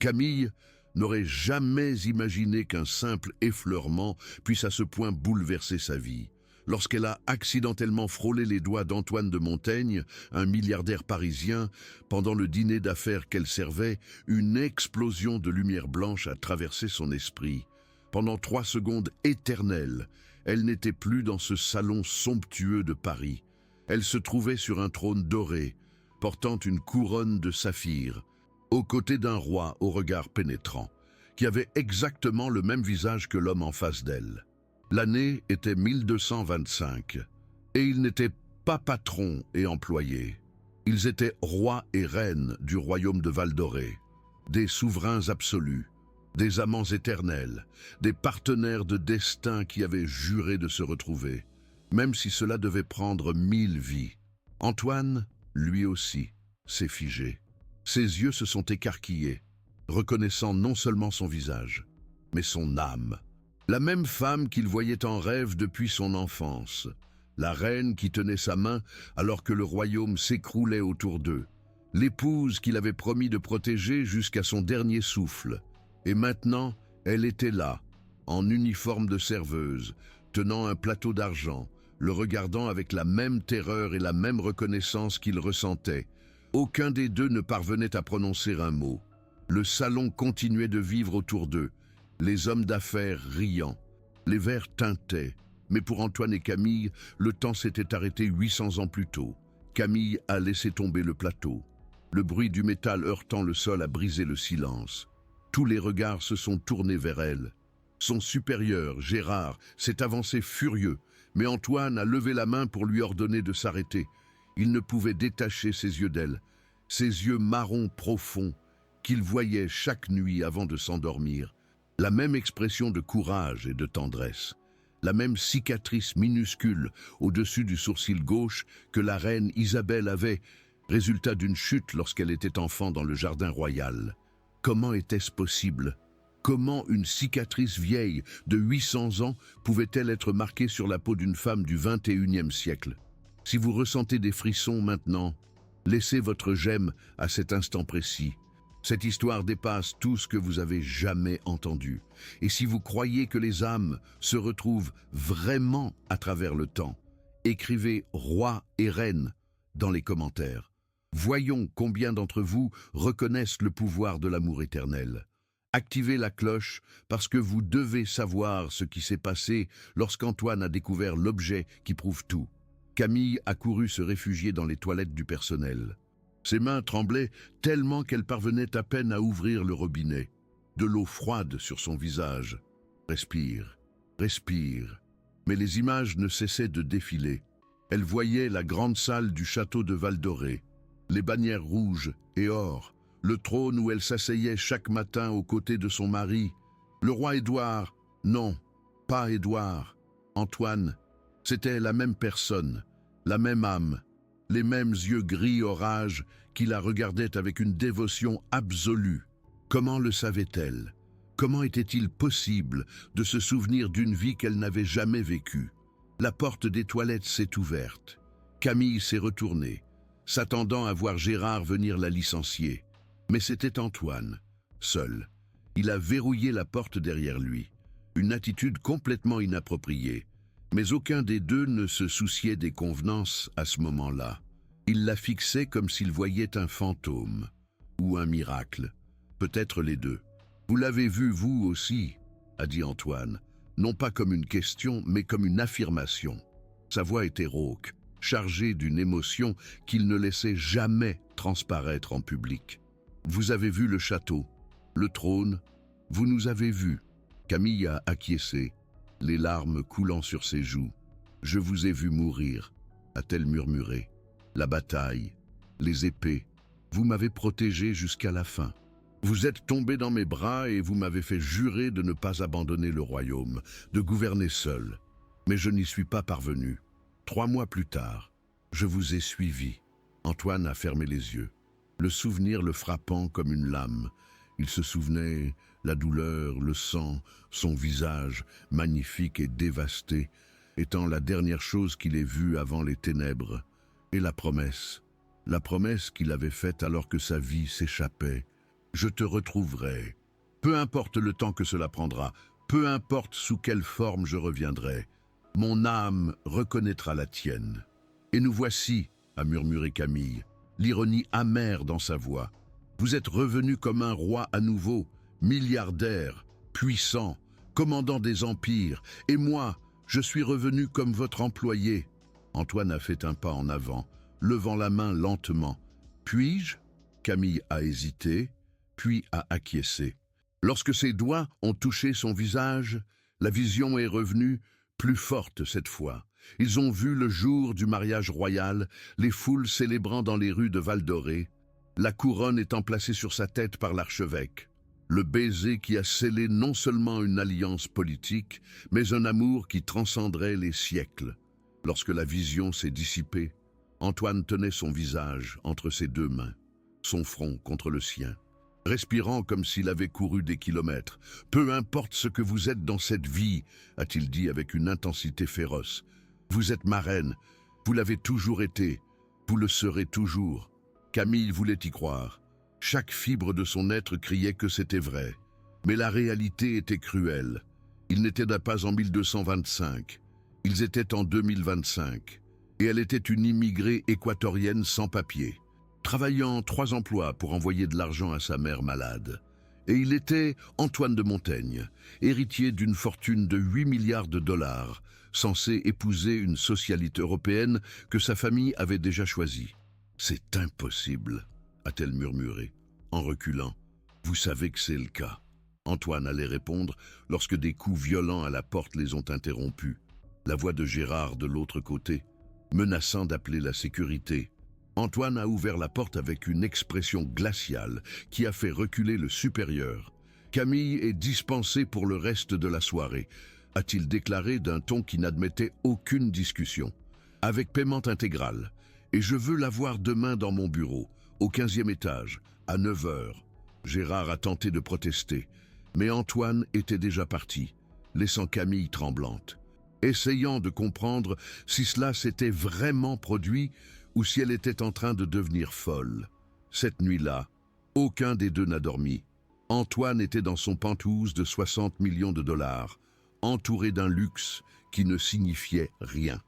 Camille n'aurait jamais imaginé qu'un simple effleurement puisse à ce point bouleverser sa vie. Lorsqu'elle a accidentellement frôlé les doigts d'Antoine de Montaigne, un milliardaire parisien, pendant le dîner d'affaires qu'elle servait, une explosion de lumière blanche a traversé son esprit. Pendant 3 secondes éternelles, elle n'était plus dans ce salon somptueux de Paris. Elle se trouvait sur un trône doré, portant une couronne de saphir, aux côtés d'un roi au regard pénétrant, qui avait exactement le même visage que l'homme en face d'elle. L'année était 1225, et ils n'étaient pas patrons et employés. Ils étaient rois et reines du royaume de Val-d'Orée, des souverains absolus, des amants éternels, des partenaires de destin qui avaient juré de se retrouver, même si cela devait prendre 1000 vies. Antoine, lui aussi, s'est figé. Ses yeux se sont écarquillés, reconnaissant non seulement son visage, mais son âme. La même femme qu'il voyait en rêve depuis son enfance, la reine qui tenait sa main alors que le royaume s'écroulait autour d'eux, l'épouse qu'il avait promis de protéger jusqu'à son dernier souffle. Et maintenant, elle était là, en uniforme de serveuse, tenant un plateau d'argent, le regardant avec la même terreur et la même reconnaissance qu'il ressentait. Aucun des deux ne parvenait à prononcer un mot. Le salon continuait de vivre autour d'eux, les hommes d'affaires riant. Les verres tintaient, mais pour Antoine et Camille, le temps s'était arrêté 800 ans plus tôt. Camille a laissé tomber le plateau. Le bruit du métal heurtant le sol a brisé le silence. Tous les regards se sont tournés vers elle. Son supérieur, Gérard, s'est avancé furieux, mais Antoine a levé la main pour lui ordonner de s'arrêter. Il ne pouvait détacher ses yeux d'elle, ses yeux marrons profonds qu'il voyait chaque nuit avant de s'endormir. La même expression de courage et de tendresse, la même cicatrice minuscule au-dessus du sourcil gauche que la reine Isabelle avait, résultat d'une chute lorsqu'elle était enfant dans le jardin royal. Comment était-ce possible? Comment une cicatrice vieille de 800 ans pouvait-elle être marquée sur la peau d'une femme du XXIe siècle? Si vous ressentez des frissons maintenant, laissez votre j'aime à cet instant précis. Cette histoire dépasse tout ce que vous avez jamais entendu. Et si vous croyez que les âmes se retrouvent vraiment à travers le temps, écrivez roi et reine dans les commentaires. Voyons combien d'entre vous reconnaissent le pouvoir de l'amour éternel. Activez la cloche parce que vous devez savoir ce qui s'est passé lorsqu'Antoine a découvert l'objet qui prouve tout. Camille a couru se réfugier dans les toilettes du personnel. Ses mains tremblaient tellement qu'elle parvenait à peine à ouvrir le robinet. De l'eau froide sur son visage. Respire, respire. Mais les images ne cessaient de défiler. Elle voyait la grande salle du château de Val-d'Orée, les bannières rouges et or, le trône où elle s'asseyait chaque matin aux côtés de son mari. Le roi Édouard, non, pas Édouard, Antoine, c'était la même personne, la même âme, les mêmes yeux gris orage qui la regardaient avec une dévotion absolue. Comment le savait-elle? Comment était-il possible de se souvenir d'une vie qu'elle n'avait jamais vécue? La porte des toilettes s'est ouverte. Camille s'est retournée, s'attendant à voir Gérard venir la licencier. Mais c'était Antoine, seul. Il a verrouillé la porte derrière lui, une attitude complètement inappropriée. Mais aucun des deux ne se souciait des convenances à ce moment-là. Il la fixait comme s'il voyait un fantôme ou un miracle, peut-être les deux. « Vous l'avez vu, vous aussi », a dit Antoine, non pas comme une question, mais comme une affirmation. Sa voix était rauque, chargée d'une émotion qu'il ne laissait jamais transparaître en public. « Vous avez vu le château, le trône, vous nous avez vus. » Camille a acquiescé, les larmes coulant sur ses joues. « Je vous ai vu mourir », a-t-elle murmuré. « La bataille, les épées, vous m'avez protégé jusqu'à la fin. Vous êtes tombé dans mes bras et vous m'avez fait jurer de ne pas abandonner le royaume, de gouverner seul. Mais je n'y suis pas parvenu. 3 mois plus tard, je vous ai suivi. » Antoine a fermé les yeux, le souvenir le frappant comme une lame. Il se souvenait la douleur, le sang, son visage, magnifique et dévasté, étant la dernière chose qu'il ait vue avant les ténèbres. Et la promesse qu'il avait faite alors que sa vie s'échappait. Je te retrouverai. Peu importe le temps que cela prendra, peu importe sous quelle forme je reviendrai, mon âme reconnaîtra la tienne. Et nous voici, a murmuré Camille, l'ironie amère dans sa voix. Vous êtes revenu comme un roi à nouveau, milliardaire, puissant, commandant des empires, et moi, je suis revenu comme votre employé. Antoine a fait un pas en avant, levant la main lentement. Puis-je? Camille a hésité, puis a acquiescé. Lorsque ses doigts ont touché son visage, la vision est revenue, plus forte cette fois. Ils ont vu le jour du mariage royal, les foules célébrant dans les rues de Val-d'Orée, la couronne étant placée sur sa tête par l'archevêque. Le baiser qui a scellé non seulement une alliance politique, mais un amour qui transcenderait les siècles. Lorsque la vision s'est dissipée, Antoine tenait son visage entre ses deux mains, son front contre le sien, respirant comme s'il avait couru des kilomètres. « Peu importe ce que vous êtes dans cette vie, a-t-il dit avec une intensité féroce. Vous êtes ma reine, vous l'avez toujours été, vous le serez toujours. » Camille voulait y croire. Chaque fibre de son être criait que c'était vrai. Mais la réalité était cruelle. Ils n'étaient pas en 1225. Ils étaient en 2025. Et elle était une immigrée équatorienne sans papier, travaillant 3 emplois pour envoyer de l'argent à sa mère malade. Et il était Antoine de Montaigne, héritier d'une fortune de 8 milliards de dollars, censé épouser une socialite européenne que sa famille avait déjà choisie. « C'est impossible », a-t-elle murmuré, en reculant. « Vous savez que c'est le cas. » Antoine allait répondre lorsque des coups violents à la porte les ont interrompus. La voix de Gérard de l'autre côté, menaçant d'appeler la sécurité. Antoine a ouvert la porte avec une expression glaciale qui a fait reculer le supérieur. « Camille est dispensée pour le reste de la soirée », a-t-il déclaré d'un ton qui n'admettait aucune discussion. « Avec paiement intégral. Et je veux la voir demain dans mon bureau, au 15e étage, à 9 heures. » Gérard a tenté de protester, mais Antoine était déjà parti, laissant Camille tremblante, essayant de comprendre si cela s'était vraiment produit ou si elle était en train de devenir folle. Cette nuit-là, aucun des deux n'a dormi. Antoine était dans son penthouse de 60 millions de dollars, entouré d'un luxe qui ne signifiait rien,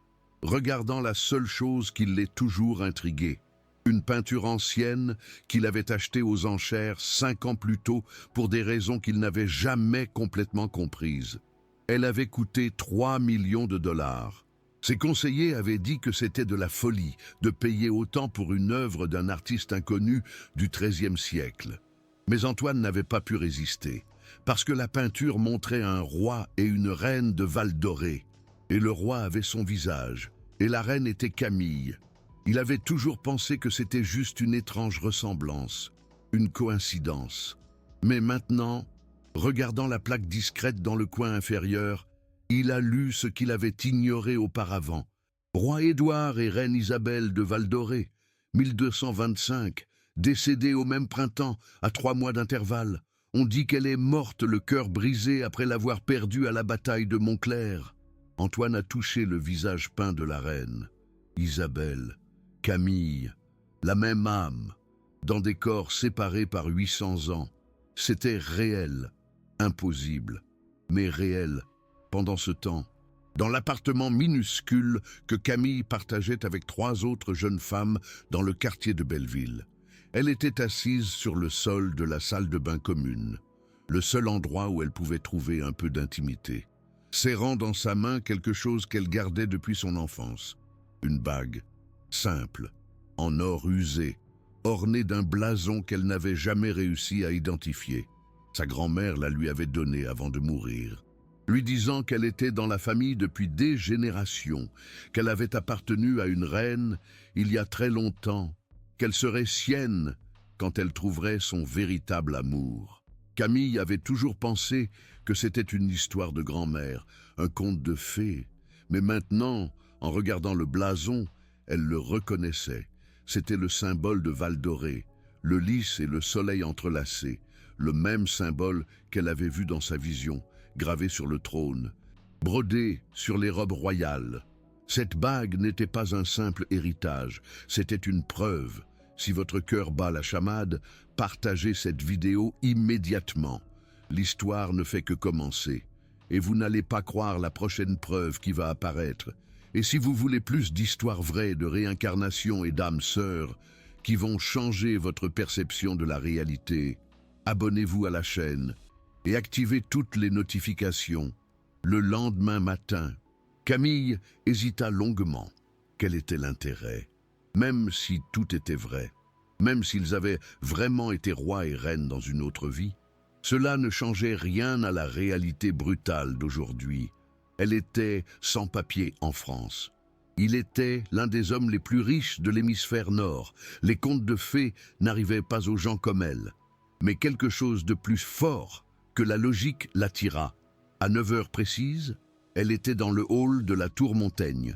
regardant la seule chose qui l'ait toujours intrigué, une peinture ancienne qu'il avait achetée aux enchères 5 ans plus tôt pour des raisons qu'il n'avait jamais complètement comprises. Elle avait coûté 3 millions de dollars. Ses conseillers avaient dit que c'était de la folie de payer autant pour une œuvre d'un artiste inconnu du XIIIe siècle. Mais Antoine n'avait pas pu résister, parce que la peinture montrait un roi et une reine de Val-d'Orée. Et le roi avait son visage, et la reine était Camille. Il avait toujours pensé que c'était juste une étrange ressemblance, une coïncidence. Mais maintenant, regardant la plaque discrète dans le coin inférieur, il a lu ce qu'il avait ignoré auparavant. Roi Édouard et reine Isabelle de Val-d'Orée, 1225, décédée au même printemps, à 3 mois d'intervalle. On dit qu'elle est morte, le cœur brisé après l'avoir perdue à la bataille de Montclair. Antoine a touché le visage peint de la reine. Isabelle, Camille, la même âme, dans des corps séparés par 800 ans. C'était réel, impossible, mais réel. Pendant ce temps, dans l'appartement minuscule que Camille partageait avec 3 autres jeunes femmes dans le quartier de Belleville, elle était assise sur le sol de la salle de bain commune, le seul endroit où elle pouvait trouver un peu d'intimité, serrant dans sa main quelque chose qu'elle gardait depuis son enfance, une bague, simple, en or usé, ornée d'un blason qu'elle n'avait jamais réussi à identifier. Sa grand-mère la lui avait donnée avant de mourir, lui disant qu'elle était dans la famille depuis des générations, qu'elle avait appartenu à une reine il y a très longtemps, qu'elle serait sienne quand elle trouverait son véritable amour. Camille avait toujours pensé que c'était une histoire de grand-mère, un conte de fées, mais maintenant, en regardant le blason, elle le reconnaissait. C'était le symbole de Val-d'Orée, le lys et le soleil entrelacés, le même symbole qu'elle avait vu dans sa vision, gravé sur le trône, brodé sur les robes royales. Cette bague n'était pas un simple héritage, c'était une preuve, Si votre cœur bat la chamade, partagez cette vidéo immédiatement. L'histoire ne fait que commencer. Et vous n'allez pas croire la prochaine preuve qui va apparaître. Et si vous voulez plus d'histoires vraies, de réincarnation et d'âmes sœurs qui vont changer votre perception de la réalité, abonnez-vous à la chaîne et activez toutes les notifications. Le lendemain matin, Camille hésita longuement. Quel était l'intérêt? Même si tout était vrai, même s'ils avaient vraiment été rois et reines dans une autre vie, cela ne changeait rien à la réalité brutale d'aujourd'hui. Elle était sans papier en France. Il était l'un des hommes les plus riches de l'hémisphère nord. Les contes de fées n'arrivaient pas aux gens comme elle. Mais quelque chose de plus fort que la logique l'attira. À 9 heures précises, elle était dans le hall de la Tour Montaigne,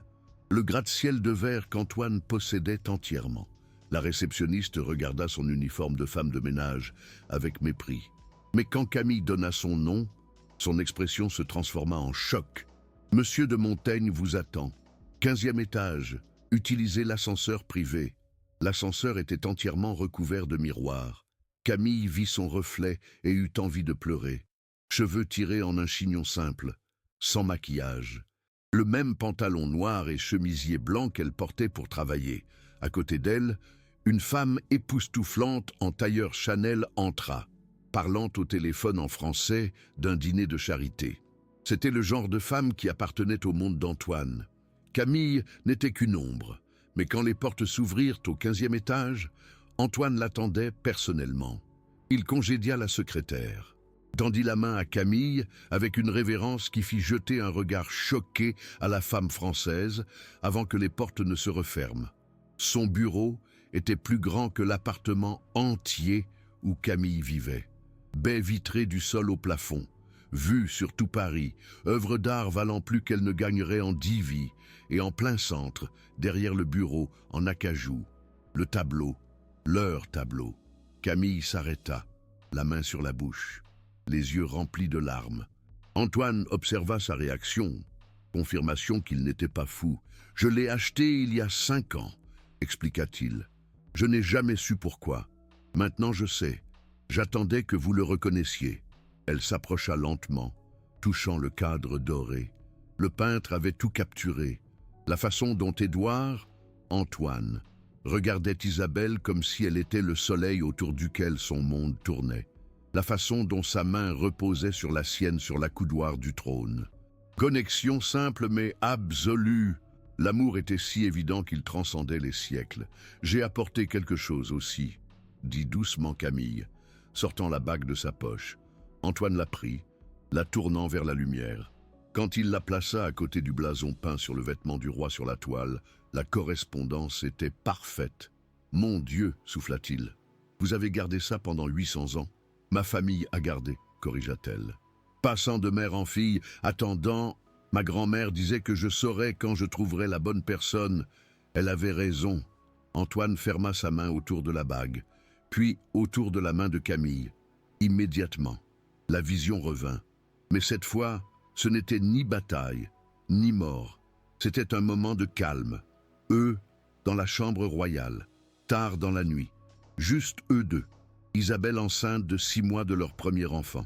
le gratte-ciel de verre qu'Antoine possédait entièrement. La réceptionniste regarda son uniforme de femme de ménage avec mépris. Mais quand Camille donna son nom, son expression se transforma en choc. « Monsieur de Montaigne vous attend. 15e étage, utilisez l'ascenseur privé. » L'ascenseur était entièrement recouvert de miroirs. Camille vit son reflet et eut envie de pleurer. Cheveux tirés en un chignon simple, sans maquillage. Le même pantalon noir et chemisier blanc qu'elle portait pour travailler. À côté d'elle, une femme époustouflante en tailleur Chanel entra, parlant au téléphone en français d'un dîner de charité. C'était le genre de femme qui appartenait au monde d'Antoine. Camille n'était qu'une ombre, mais quand les portes s'ouvrirent au 15e étage, Antoine l'attendait personnellement. Il congédia la secrétaire, tendit la main à Camille avec une révérence qui fit jeter un regard choqué à la femme française avant que les portes ne se referment. Son bureau était plus grand que l'appartement entier où Camille vivait. Baie vitrée du sol au plafond, vue sur tout Paris, œuvre d'art valant plus qu'elle ne gagnerait en 10 vies, et en plein centre, derrière le bureau, en acajou, le tableau, leur tableau. Camille s'arrêta, la main sur la bouche, les yeux remplis de larmes. Antoine observa sa réaction, confirmation qu'il n'était pas fou. « Je l'ai acheté il y a 5 ans, expliqua-t-il. Je n'ai jamais su pourquoi. Maintenant je sais. J'attendais que vous le reconnaissiez. » Elle s'approcha lentement, touchant le cadre doré. Le peintre avait tout capturé. La façon dont Édouard, Antoine, regardait Isabelle comme si elle était le soleil autour duquel son monde tournait. La façon dont sa main reposait sur la sienne sur l'accoudoir du trône. Connexion simple mais absolue. L'amour était si évident qu'il transcendait les siècles. « J'ai apporté quelque chose aussi », dit doucement Camille, sortant la bague de sa poche. Antoine la prit, la tournant vers la lumière. Quand il la plaça à côté du blason peint sur le vêtement du roi sur la toile, la correspondance était parfaite. « Mon Dieu !» souffla-t-il. « Vous avez gardé ça pendant 800 ans ?»« Ma famille a gardé », corrigea-t-elle. Passant de mère en fille, attendant, ma grand-mère disait que je saurais quand je trouverais la bonne personne. Elle avait raison. Antoine ferma sa main autour de la bague, puis autour de la main de Camille. Immédiatement, la vision revint. Mais cette fois, ce n'était ni bataille, ni mort. C'était un moment de calme. Eux, dans la chambre royale, tard dans la nuit. Juste eux deux. Isabelle enceinte de 6 mois de leur premier enfant.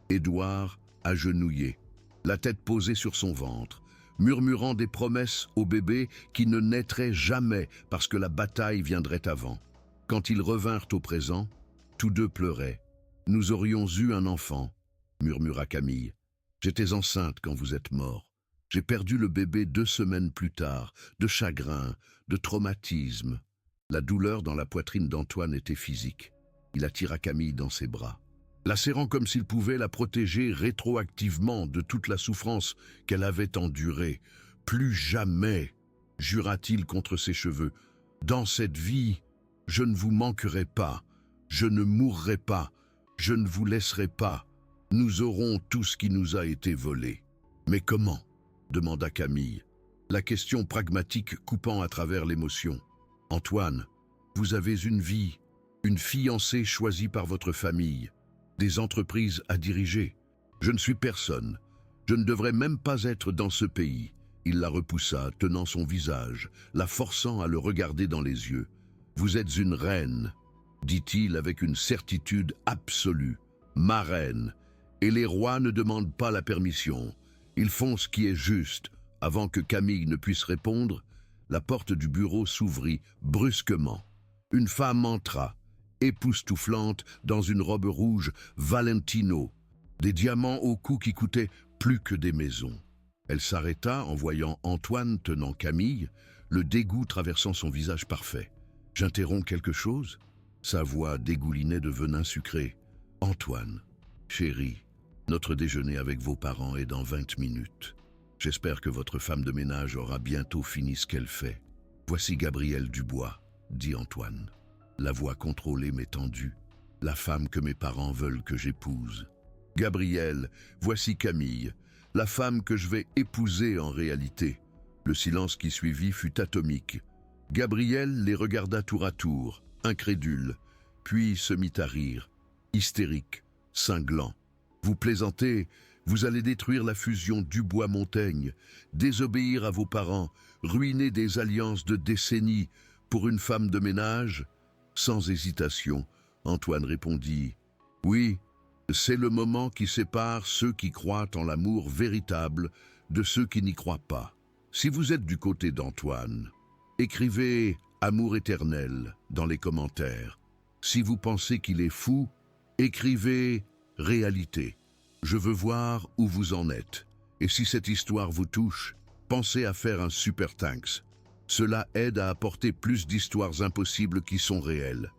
Édouard agenouillé, la tête posée sur son ventre, murmurant des promesses au bébé qui ne naîtrait jamais parce que la bataille viendrait avant. Quand ils revinrent au présent, tous deux pleuraient. « Nous aurions eu un enfant », murmura Camille. « J'étais enceinte quand vous êtes mort. J'ai perdu le bébé 2 semaines plus tard, de chagrin, de traumatisme. » La douleur dans la poitrine d'Antoine était physique. Il attira Camille dans ses bras, la serrant comme s'il pouvait la protéger rétroactivement de toute la souffrance qu'elle avait endurée. « Plus jamais !» jura-t-il contre ses cheveux. « Dans cette vie, je ne vous manquerai pas. Je ne mourrai pas. Je ne vous laisserai pas. Nous aurons tout ce qui nous a été volé. »« Mais comment ?» demanda Camille, la question pragmatique coupant à travers l'émotion. « Antoine, vous avez une vie, une fiancée choisie par votre famille, des entreprises à diriger. Je ne suis personne. Je ne devrais même pas être dans ce pays. » Il la repoussa, tenant son visage, la forçant à le regarder dans les yeux. « Vous êtes une reine, dit-il avec une certitude absolue. Ma reine. Et les rois ne demandent pas la permission. Ils font ce qui est juste. Avant que Camille ne puisse répondre, la porte du bureau s'ouvrit brusquement. Une femme entra, époustouflante, dans une robe rouge Valentino, des diamants au cou qui coûtaient plus que des maisons. Elle s'arrêta en voyant Antoine tenant Camille, le dégoût traversant son visage parfait. « J'interromps quelque chose ?» Sa voix dégoulinait de venin sucré. « Antoine, chéri, notre déjeuner avec vos parents est dans 20 minutes. J'espère que votre femme de ménage aura bientôt fini ce qu'elle fait. Voici Gabrielle Dubois, dit Antoine. La voix contrôlée mais tendue. La femme que mes parents veulent que j'épouse. Gabrielle, voici Camille, la femme que je vais épouser en réalité. Le silence qui suivit fut atomique. Gabrielle les regarda tour à tour, incrédule, puis se mit à rire, hystérique, cinglant. Vous plaisantez, vous allez détruire la fusion Dubois-Montaigne, désobéir à vos parents, ruiner des alliances de décennies pour une femme de ménage? Sans hésitation, Antoine répondit « Oui, c'est le moment qui sépare ceux qui croient en l'amour véritable de ceux qui n'y croient pas. Si vous êtes du côté d'Antoine, écrivez « Amour éternel » dans les commentaires. Si vous pensez qu'il est fou, écrivez « Réalité ». Je veux voir où vous en êtes. Et si cette histoire vous touche, pensez à faire un super thanks. Cela aide à apporter plus d'histoires impossibles qui sont réelles.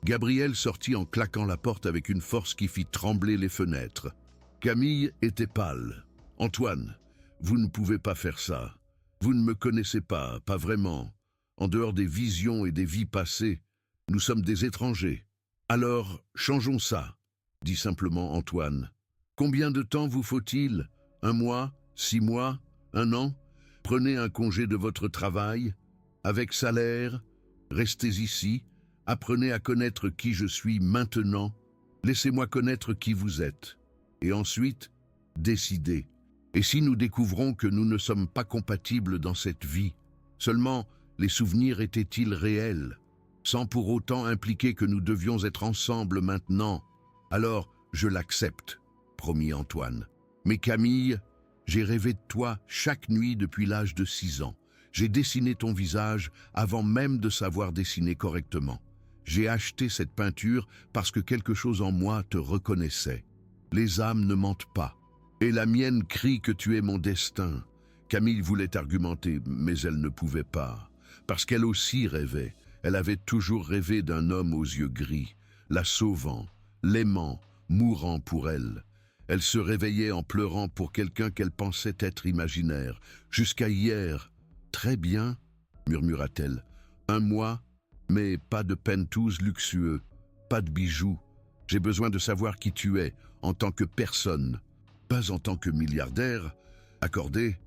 Gabrielle sortit en claquant la porte avec une force qui fit trembler les fenêtres. Camille était pâle. « Antoine, vous ne pouvez pas faire ça. Vous ne me connaissez pas, pas vraiment. En dehors des visions et des vies passées, nous sommes des étrangers. Alors, changeons ça, dit simplement Antoine. Combien de temps vous faut-il? 1 mois? 6 mois? 1 an? Prenez un congé de votre travail, avec salaire, restez ici, apprenez à connaître qui je suis maintenant, laissez-moi connaître qui vous êtes. Et ensuite, décidez. Et si nous découvrons que nous ne sommes pas compatibles dans cette vie, seulement les souvenirs étaient-ils réels, sans pour autant impliquer que nous devions être ensemble maintenant, alors je l'accepte, promis Antoine. Mais Camille, j'ai rêvé de toi chaque nuit depuis l'âge de 6 ans. J'ai dessiné ton visage avant même de savoir dessiner correctement. J'ai acheté cette peinture parce que quelque chose en moi te reconnaissait. Les âmes ne mentent pas. Et la mienne crie que tu es mon destin. Camille voulait argumenter, mais elle ne pouvait pas. Parce qu'elle aussi rêvait. Elle avait toujours rêvé d'un homme aux yeux gris, la sauvant, l'aimant, mourant pour elle. Elle se réveillait en pleurant pour quelqu'un qu'elle pensait être imaginaire. Jusqu'à hier. Très bien, murmura-t-elle. 1 mois, mais pas de penthouse luxueux, pas de bijoux. J'ai besoin de savoir qui tu es, en tant que personne. Pas en tant que milliardaire. Accordé?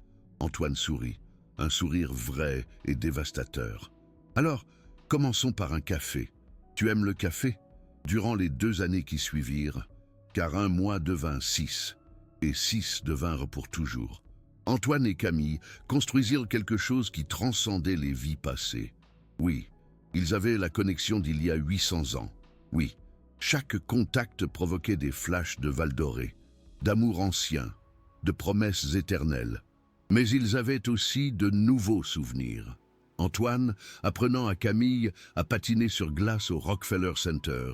Antoine sourit. Un sourire vrai et dévastateur. Alors, commençons par un café. Tu aimes le café? Durant les 2 années qui suivirent, car 1 mois devint 6, et 6 devinrent pour toujours. Antoine et Camille construisirent quelque chose qui transcendait les vies passées. Oui, ils avaient la connexion d'il y a 800 ans. Oui, chaque contact provoquait des flashs de Val d'Orée, d'amour ancien, de promesses éternelles. Mais ils avaient aussi de nouveaux souvenirs. Antoine, apprenant à Camille à patiner sur glace au Rockefeller Center,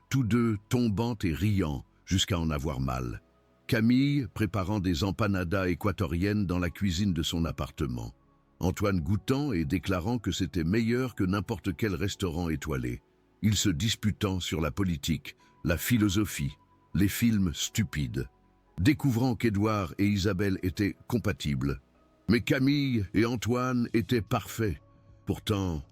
tous deux tombant et riant jusqu'à en avoir mal. Camille préparant des empanadas équatoriennes dans la cuisine de son appartement. Antoine goûtant et déclarant que c'était meilleur que n'importe quel restaurant étoilé. Ils se disputant sur la politique, la philosophie, les films stupides. Découvrant qu'Édouard et Isabelle étaient compatibles. Mais Camille et Antoine étaient parfaits. Pourtant,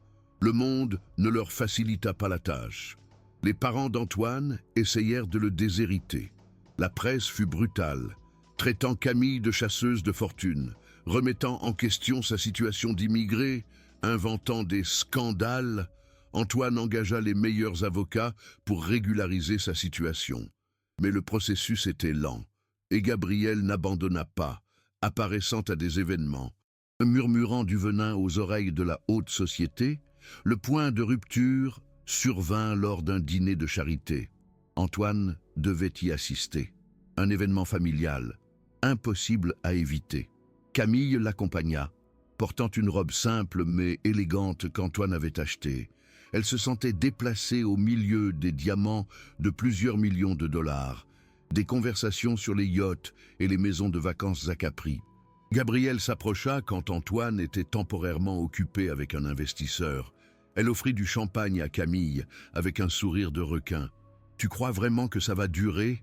le monde ne leur facilita pas la tâche. Les parents d'Antoine essayèrent de le déshériter. La presse fut brutale, traitant Camille de chasseuse de fortune, remettant en question sa situation d'immigré, inventant des scandales. Antoine engagea les meilleurs avocats pour régulariser sa situation. Mais le processus était lent, et Gabrielle n'abandonna pas, apparaissant à des événements, murmurant du venin aux oreilles de la haute société, Le point de rupture survint lors d'un dîner de charité. Antoine devait y assister. Un événement familial, impossible à éviter. Camille l'accompagna, portant une robe simple mais élégante qu'Antoine avait achetée. Elle se sentait déplacée au milieu des diamants de plusieurs millions de dollars, des conversations sur les yachts et les maisons de vacances à Capri. Gabrielle s'approcha quand Antoine était temporairement occupé avec un investisseur. Elle offrit du champagne à Camille avec un sourire de requin. « Tu crois vraiment que ça va durer ?»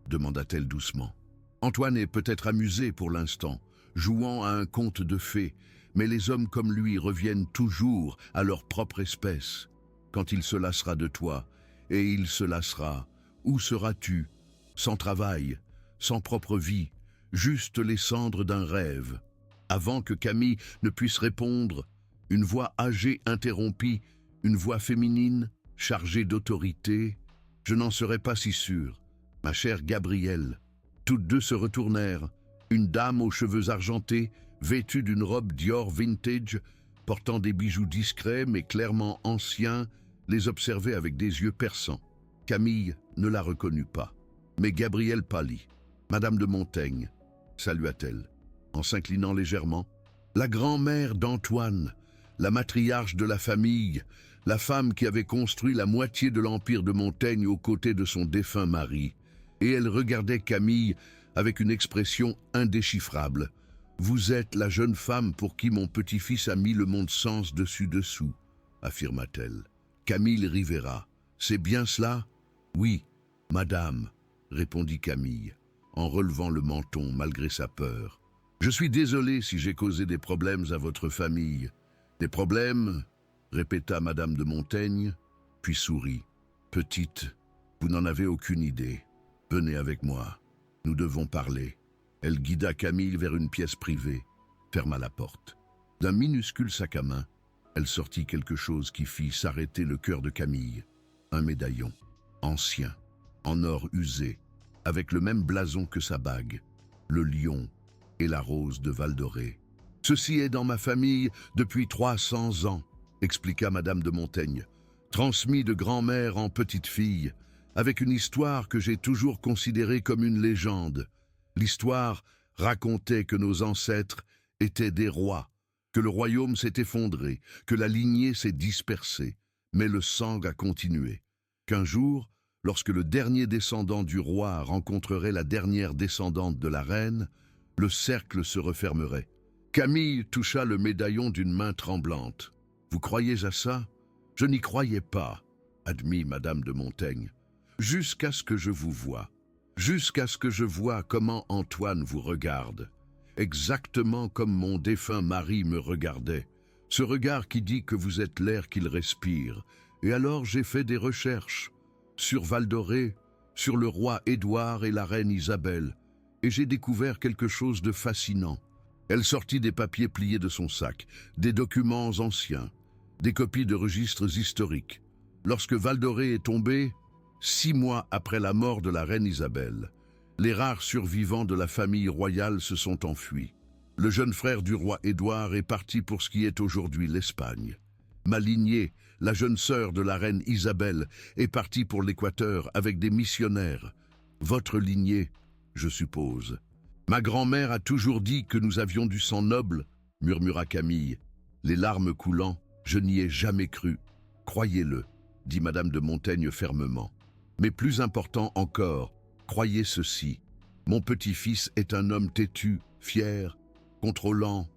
demanda-t-elle doucement. Antoine est peut-être amusé pour l'instant, jouant à un conte de fées, mais les hommes comme lui reviennent toujours à leur propre espèce. Quand il se lassera de toi, et il se lassera, où seras-tu? Sans travail, sans propre vie, juste les cendres d'un rêve. Avant que Camille ne puisse répondre, une voix âgée interrompit, une voix féminine, chargée d'autorité. « Je n'en serais pas si sûr, ma chère Gabrielle. » Toutes deux se retournèrent. Une dame aux cheveux argentés, vêtue d'une robe Dior vintage, portant des bijoux discrets mais clairement anciens, les observait avec des yeux perçants. Camille ne la reconnut pas. Mais Gabrielle pâlit. « Madame de Montaigne », salua-t-elle, en s'inclinant légèrement. La grand-mère d'Antoine, la matriarche de la famille, la femme qui avait construit la moitié de l'empire de Montaigne aux côtés de son défunt mari. Et elle regardait Camille avec une expression indéchiffrable. « Vous êtes la jeune femme pour qui mon petit-fils a mis le monde sens dessus-dessous, » affirma-t-elle. Camille Rivera. « C'est bien cela ?»« Oui, madame, » répondit Camille, en relevant le menton malgré sa peur. « Je suis désolé si j'ai causé des problèmes à votre famille. »« Des problèmes ?» répéta madame de Montaigne, puis sourit. « Petite, vous n'en avez aucune idée. Venez avec moi, nous devons parler. » Elle guida Camille vers une pièce privée, ferma la porte. D'un minuscule sac à main, elle sortit quelque chose qui fit s'arrêter le cœur de Camille. Un médaillon, ancien, en or usé, avec le même blason que sa bague, le lion et la rose de Val-d'Orée. « Ceci est dans ma famille depuis 300 ans, » expliqua madame de Montaigne, « transmis de grand-mère en petite-fille, avec une histoire que j'ai toujours considérée comme une légende. L'histoire racontait que nos ancêtres étaient des rois, que le royaume s'est effondré, que la lignée s'est dispersée, mais le sang a continué. Qu'un jour, lorsque le dernier descendant du roi rencontrerait la dernière descendante de la reine, le cercle se refermerait. » Camille toucha le médaillon d'une main tremblante. « Vous croyez à ça ? Je n'y croyais pas, » admit madame de Montaigne. « Jusqu'à ce que je vous voie. Jusqu'à ce que je vois comment Antoine vous regarde. Exactement comme mon défunt mari me regardait. Ce regard qui dit que vous êtes l'air qu'il respire. Et alors j'ai fait des recherches. Sur Val-d'Orée, sur le roi Édouard et la reine Isabelle. Et j'ai découvert quelque chose de fascinant. » Elle sortit des papiers pliés de son sac, des documents anciens, des copies de registres historiques. Lorsque Val-d'Orée est tombé, 6 mois après la mort de la reine Isabelle, les rares survivants de la famille royale se sont enfuis. Le jeune frère du roi Édouard est parti pour ce qui est aujourd'hui l'Espagne. Ma lignée, la jeune sœur de la reine Isabelle, est partie pour l'Équateur avec des missionnaires. Votre lignée, je suppose. Ma grand-mère a toujours dit que nous avions du sang noble, murmura Camille. Les larmes coulant, je n'y ai jamais cru. Croyez-le, dit madame de Montaigne fermement. Mais plus important encore, croyez ceci. Mon petit-fils est un homme têtu, fier, contrôlant,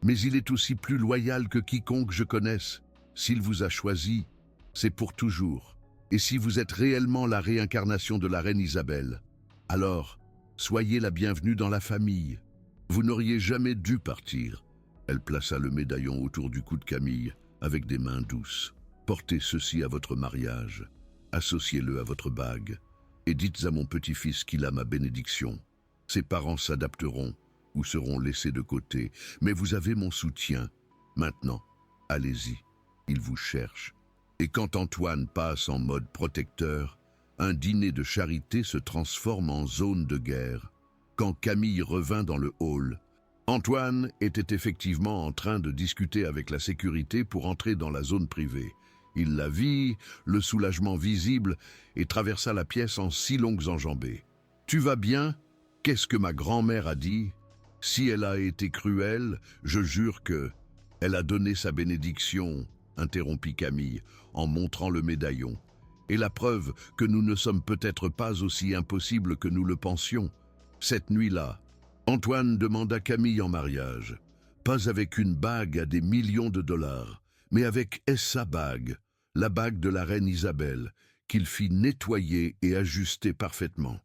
mais il est aussi plus loyal que quiconque je connaisse. S'il vous a choisi, c'est pour toujours. Et si vous êtes réellement la réincarnation de la reine Isabelle, alors soyez la bienvenue dans la famille. Vous n'auriez jamais dû partir. Elle plaça le médaillon autour du cou de Camille avec des mains douces. Portez ceci à votre mariage. Associez-le à votre bague et dites à mon petit-fils qu'il a ma bénédiction. Ses parents s'adapteront ou seront laissés de côté, mais vous avez mon soutien. Maintenant, allez-y, il vous cherche. Et quand Antoine passe en mode protecteur, un dîner de charité se transforme en zone de guerre. Quand Camille revint dans le hall, Antoine était effectivement en train de discuter avec la sécurité pour entrer dans la zone privée. Il la vit, le soulagement visible, et traversa la pièce en 6 longues enjambées. « Tu vas bien? Qu'est-ce que ma grand-mère a dit? Si elle a été cruelle, je jure que... » « Elle a donné sa bénédiction, » interrompit Camille, en montrant le médaillon. « Et la preuve que nous ne sommes peut-être pas aussi impossibles que nous le pensions. Cette nuit-là, Antoine demanda Camille en mariage, pas avec une bague à des millions de dollars, mais avec sa bague, la bague de la reine Isabelle, qu'il fit nettoyer et ajuster parfaitement.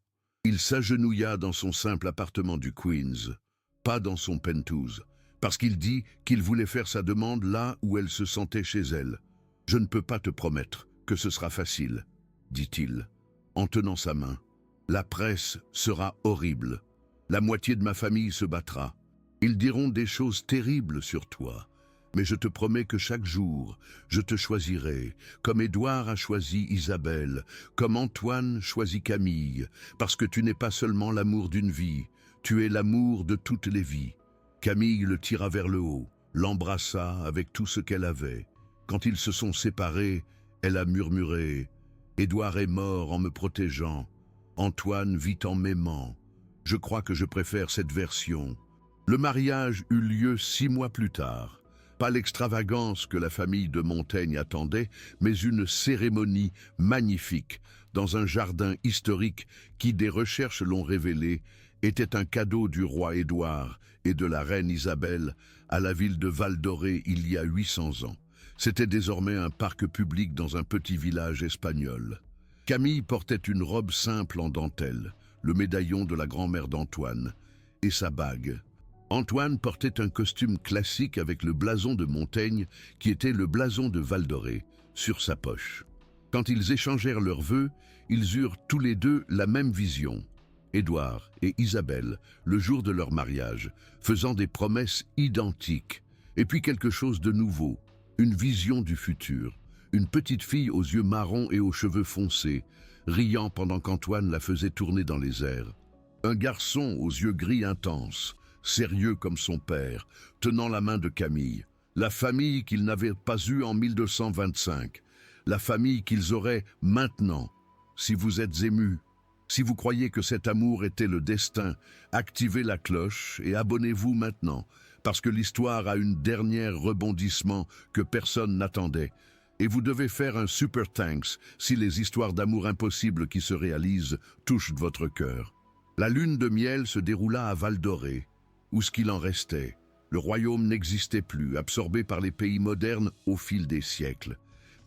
Il s'agenouilla dans son simple appartement du Queens, pas dans son penthouse, parce qu'il dit qu'il voulait faire sa demande là où elle se sentait chez elle. « Je ne peux pas te promettre que ce sera facile, » dit-il, en tenant sa main. « La presse sera horrible. La moitié de ma famille se battra. Ils diront des choses terribles sur toi. Mais je te promets que chaque jour, je te choisirai, comme Édouard a choisi Isabelle, comme Antoine choisit Camille, parce que tu n'es pas seulement l'amour d'une vie, tu es l'amour de toutes les vies. » Camille le tira vers le haut, l'embrassa avec tout ce qu'elle avait. Quand ils se sont séparés, elle a murmuré « Édouard est mort en me protégeant. Antoine vit en m'aimant. Je crois que je préfère cette version. » Le mariage eut lieu 6 mois plus tard. Pas l'extravagance que la famille de Montaigne attendait, mais une cérémonie magnifique dans un jardin historique qui, des recherches l'ont révélé, était un cadeau du roi Édouard et de la reine Isabelle à la ville de Val-d'Orée il y a 800 ans. C'était désormais un parc public dans un petit village espagnol. Camille portait une robe simple en dentelle, le médaillon de la grand-mère d'Antoine et sa bague. Antoine portait un costume classique avec le blason de Montaigne, qui était le blason de Val-d'Orée, sur sa poche. Quand ils échangèrent leurs vœux, ils eurent tous les deux la même vision. Édouard et Isabelle, le jour de leur mariage, faisant des promesses identiques, et puis quelque chose de nouveau, une vision du futur, une petite fille aux yeux marrons et aux cheveux foncés, riant pendant qu'Antoine la faisait tourner dans les airs. Un garçon aux yeux gris intenses, sérieux comme son père, tenant la main de Camille. La famille qu'ils n'avaient pas eue en 1225, la famille qu'ils auraient maintenant. Si vous êtes émus, si vous croyez que cet amour était le destin, activez la cloche et abonnez-vous maintenant, parce que l'histoire a une dernière rebondissement que personne n'attendait. Et vous devez faire un super thanks si les histoires d'amour impossibles qui se réalisent touchent votre cœur. La lune de miel se déroula à Val-d'Orée, où ce qu'il en restait. Le royaume n'existait plus, absorbé par les pays modernes au fil des siècles.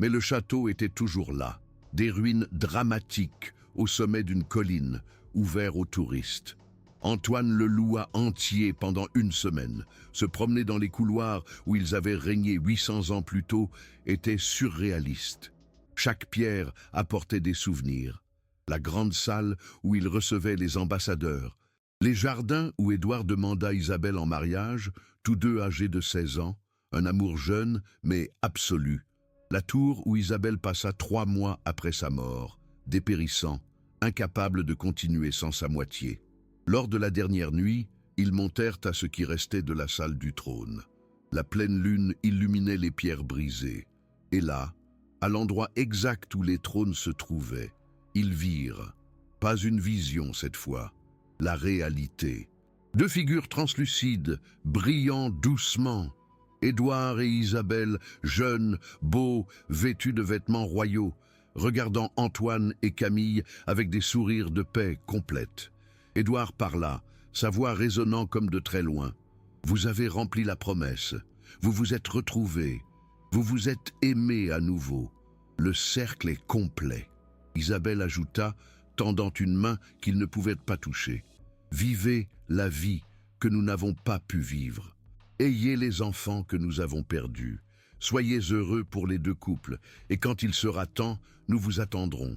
Mais le château était toujours là, des ruines dramatiques au sommet d'une colline, ouvert aux touristes. Antoine le loua entier pendant 1 semaine. Se promener dans les couloirs où ils avaient régné 800 ans plus tôt était surréaliste. Chaque pierre apportait des souvenirs. La grande salle où il recevait les ambassadeurs. Les jardins où Édouard demanda Isabelle en mariage, tous deux âgés de 16 ans, un amour jeune mais absolu. La tour où Isabelle passa 3 mois après sa mort, dépérissant, incapable de continuer sans sa moitié. Lors de la dernière nuit, ils montèrent à ce qui restait de la salle du trône. La pleine lune illuminait les pierres brisées. Et là, à l'endroit exact où les trônes se trouvaient, ils virent, pas une vision cette fois, la réalité. 2 figures translucides, brillant doucement. Édouard et Isabelle, jeunes, beaux, vêtus de vêtements royaux, regardant Antoine et Camille avec des sourires de paix complète. Édouard parla, sa voix résonnant comme de très loin. « Vous avez rempli la promesse, vous vous êtes retrouvés, vous vous êtes aimés à nouveau. Le cercle est complet. » Isabelle ajouta, tendant une main qu'il ne pouvait pas toucher. « Vivez la vie que nous n'avons pas pu vivre. Ayez les enfants que nous avons perdus. Soyez heureux pour les 2 couples, et quand il sera temps, nous vous attendrons.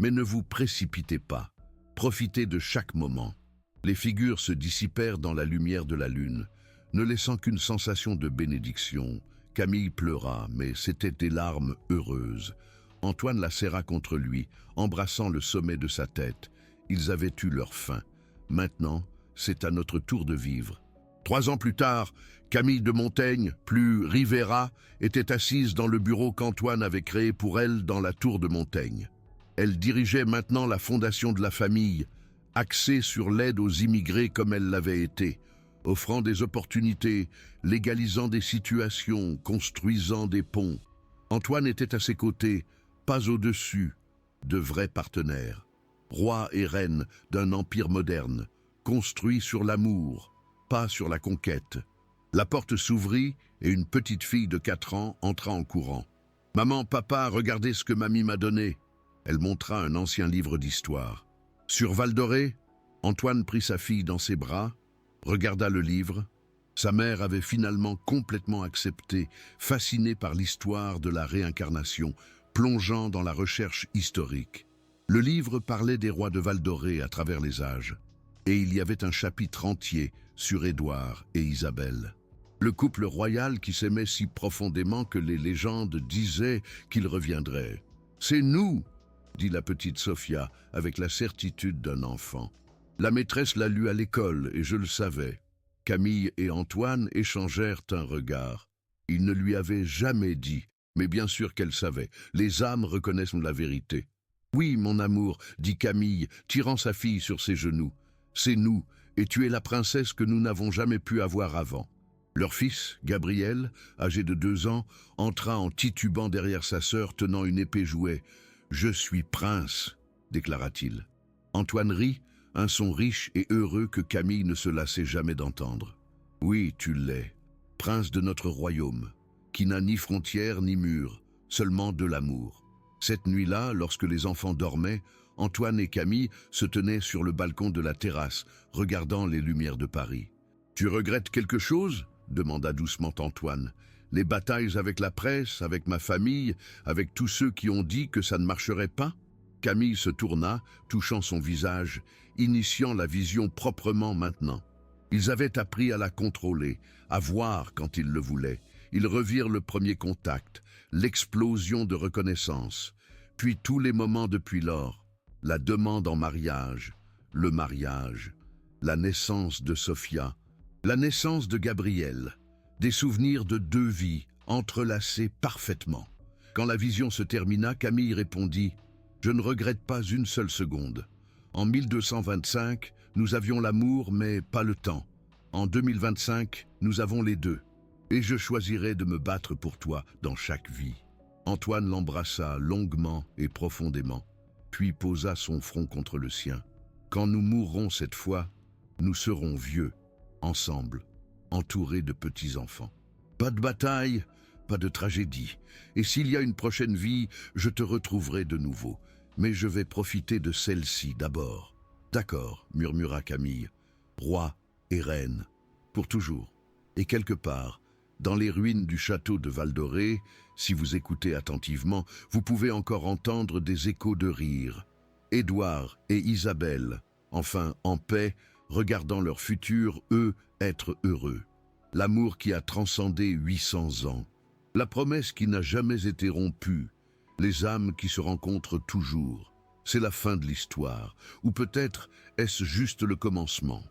Mais ne vous précipitez pas. Profitez de chaque moment. » Les figures se dissipèrent dans la lumière de la lune, ne laissant qu'une sensation de bénédiction. Camille pleura, mais c'étaient des larmes heureuses. Antoine la serra contre lui, embrassant le sommet de sa tête. Ils avaient eu leur fin. Maintenant, c'est à notre tour de vivre. 3 ans plus tard, Camille de Montaigne, plus Rivera, était assise dans le bureau qu'Antoine avait créé pour elle dans la tour de Montaigne. Elle dirigeait maintenant la fondation de la famille, axée sur l'aide aux immigrés comme elle l'avait été, offrant des opportunités, légalisant des situations, construisant des ponts. Antoine était à ses côtés, pas au-dessus, de vrais partenaires. Roi et reine d'un empire moderne, construit sur l'amour, pas sur la conquête. La porte s'ouvrit et une petite fille de 4 ans entra en courant. « Maman, papa, regardez ce que mamie m'a donné !» Elle montra un ancien livre d'histoire. Sur Val-d'Orée, Antoine prit sa fille dans ses bras, regarda le livre. Sa mère avait finalement complètement accepté, fascinée par l'histoire de la réincarnation, plongeant dans la recherche historique. Le livre parlait des rois de Val-d'Orée à travers les âges, et il y avait un chapitre entier sur Édouard et Isabelle. Le couple royal qui s'aimait si profondément que les légendes disaient qu'il reviendrait. « C'est nous !» dit la petite Sophia avec la certitude d'un enfant. La maîtresse l'a lu à l'école et je le savais. Camille et Antoine échangèrent un regard. Ils ne lui avaient jamais dit, mais bien sûr qu'elle savait. Les âmes reconnaissent la vérité. « Oui, mon amour, dit Camille, tirant sa fille sur ses genoux. C'est nous, et tu es la princesse que nous n'avons jamais pu avoir avant. » Leur fils, Gabriel, âgé de 2 ans, entra en titubant derrière sa sœur tenant une épée jouet. « Je suis prince, déclara-t-il. Antoine rit, un son riche et heureux que Camille ne se lassait jamais d'entendre. « Oui, tu l'es, prince de notre royaume, qui n'a ni frontières ni murs, seulement de l'amour. » Cette nuit-là, lorsque les enfants dormaient, Antoine et Camille se tenaient sur le balcon de la terrasse, regardant les lumières de Paris. « Tu regrettes quelque chose ?» demanda doucement Antoine. « Les batailles avec la presse, avec ma famille, avec tous ceux qui ont dit que ça ne marcherait pas ?» Camille se tourna, touchant son visage, initiant la vision proprement maintenant. Ils avaient appris à la contrôler, à voir quand ils le voulaient. Ils revirent le premier contact, l'explosion de reconnaissance, puis tous les moments depuis lors, la demande en mariage, le mariage, la naissance de Sophia, la naissance de Gabriel, des souvenirs de 2 vies entrelacées parfaitement. Quand la vision se termina, Camille répondit « Je ne regrette pas une seule seconde. En 1225, nous avions l'amour mais pas le temps. En 2025, nous avons les deux. Et je choisirai de me battre pour toi dans chaque vie. » Antoine l'embrassa longuement et profondément, puis posa son front contre le sien. « Quand nous mourrons cette fois, nous serons vieux, ensemble, entourés de petits-enfants. Pas de bataille, pas de tragédie. Et s'il y a une prochaine vie, je te retrouverai de nouveau. Mais je vais profiter de celle-ci d'abord. »« D'accord, » murmura Camille. « Roi et reine, pour toujours. » Et quelque part, dans les ruines du château de Val-d'Orée, si vous écoutez attentivement, vous pouvez encore entendre des échos de rire. Édouard et Isabelle, enfin en paix, regardant leur futur, eux, être heureux. L'amour qui a transcendé 800 ans. La promesse qui n'a jamais été rompue. Les âmes qui se rencontrent toujours. C'est la fin de l'histoire. Ou peut-être est-ce juste le commencement.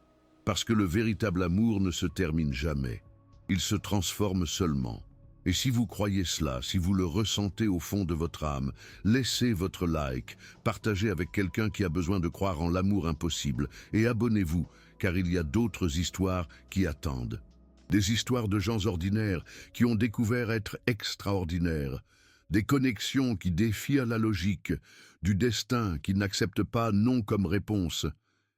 Parce que le véritable amour ne se termine jamais. Il se transforme seulement. Et si vous croyez cela, si vous le ressentez au fond de votre âme, laissez votre like, partagez avec quelqu'un qui a besoin de croire en l'amour impossible et abonnez-vous, car il y a d'autres histoires qui attendent. Des histoires de gens ordinaires qui ont découvert être extraordinaires, des connexions qui défient la logique, du destin qui n'accepte pas non comme réponse.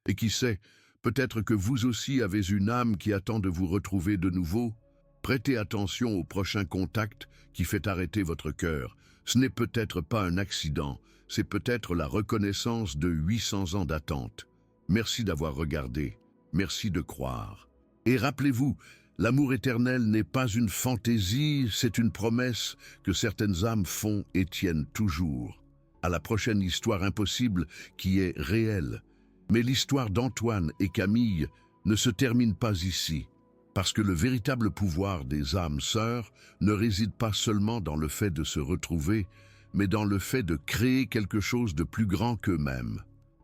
Et qui sait, peut-être que vous aussi avez une âme qui attend de vous retrouver de nouveau. Prêtez attention au prochain contact qui fait arrêter votre cœur. Ce n'est peut-être pas un accident, c'est peut-être la reconnaissance de 800 ans d'attente. Merci d'avoir regardé, merci de croire. Et rappelez-vous, l'amour éternel n'est pas une fantaisie, c'est une promesse que certaines âmes font et tiennent toujours. À la prochaine histoire impossible qui est réelle. Mais l'histoire d'Antoine et Camille ne se termine pas ici. Parce que le véritable pouvoir des âmes sœurs ne réside pas seulement dans le fait de se retrouver, mais dans le fait de créer quelque chose de plus grand qu'eux-mêmes.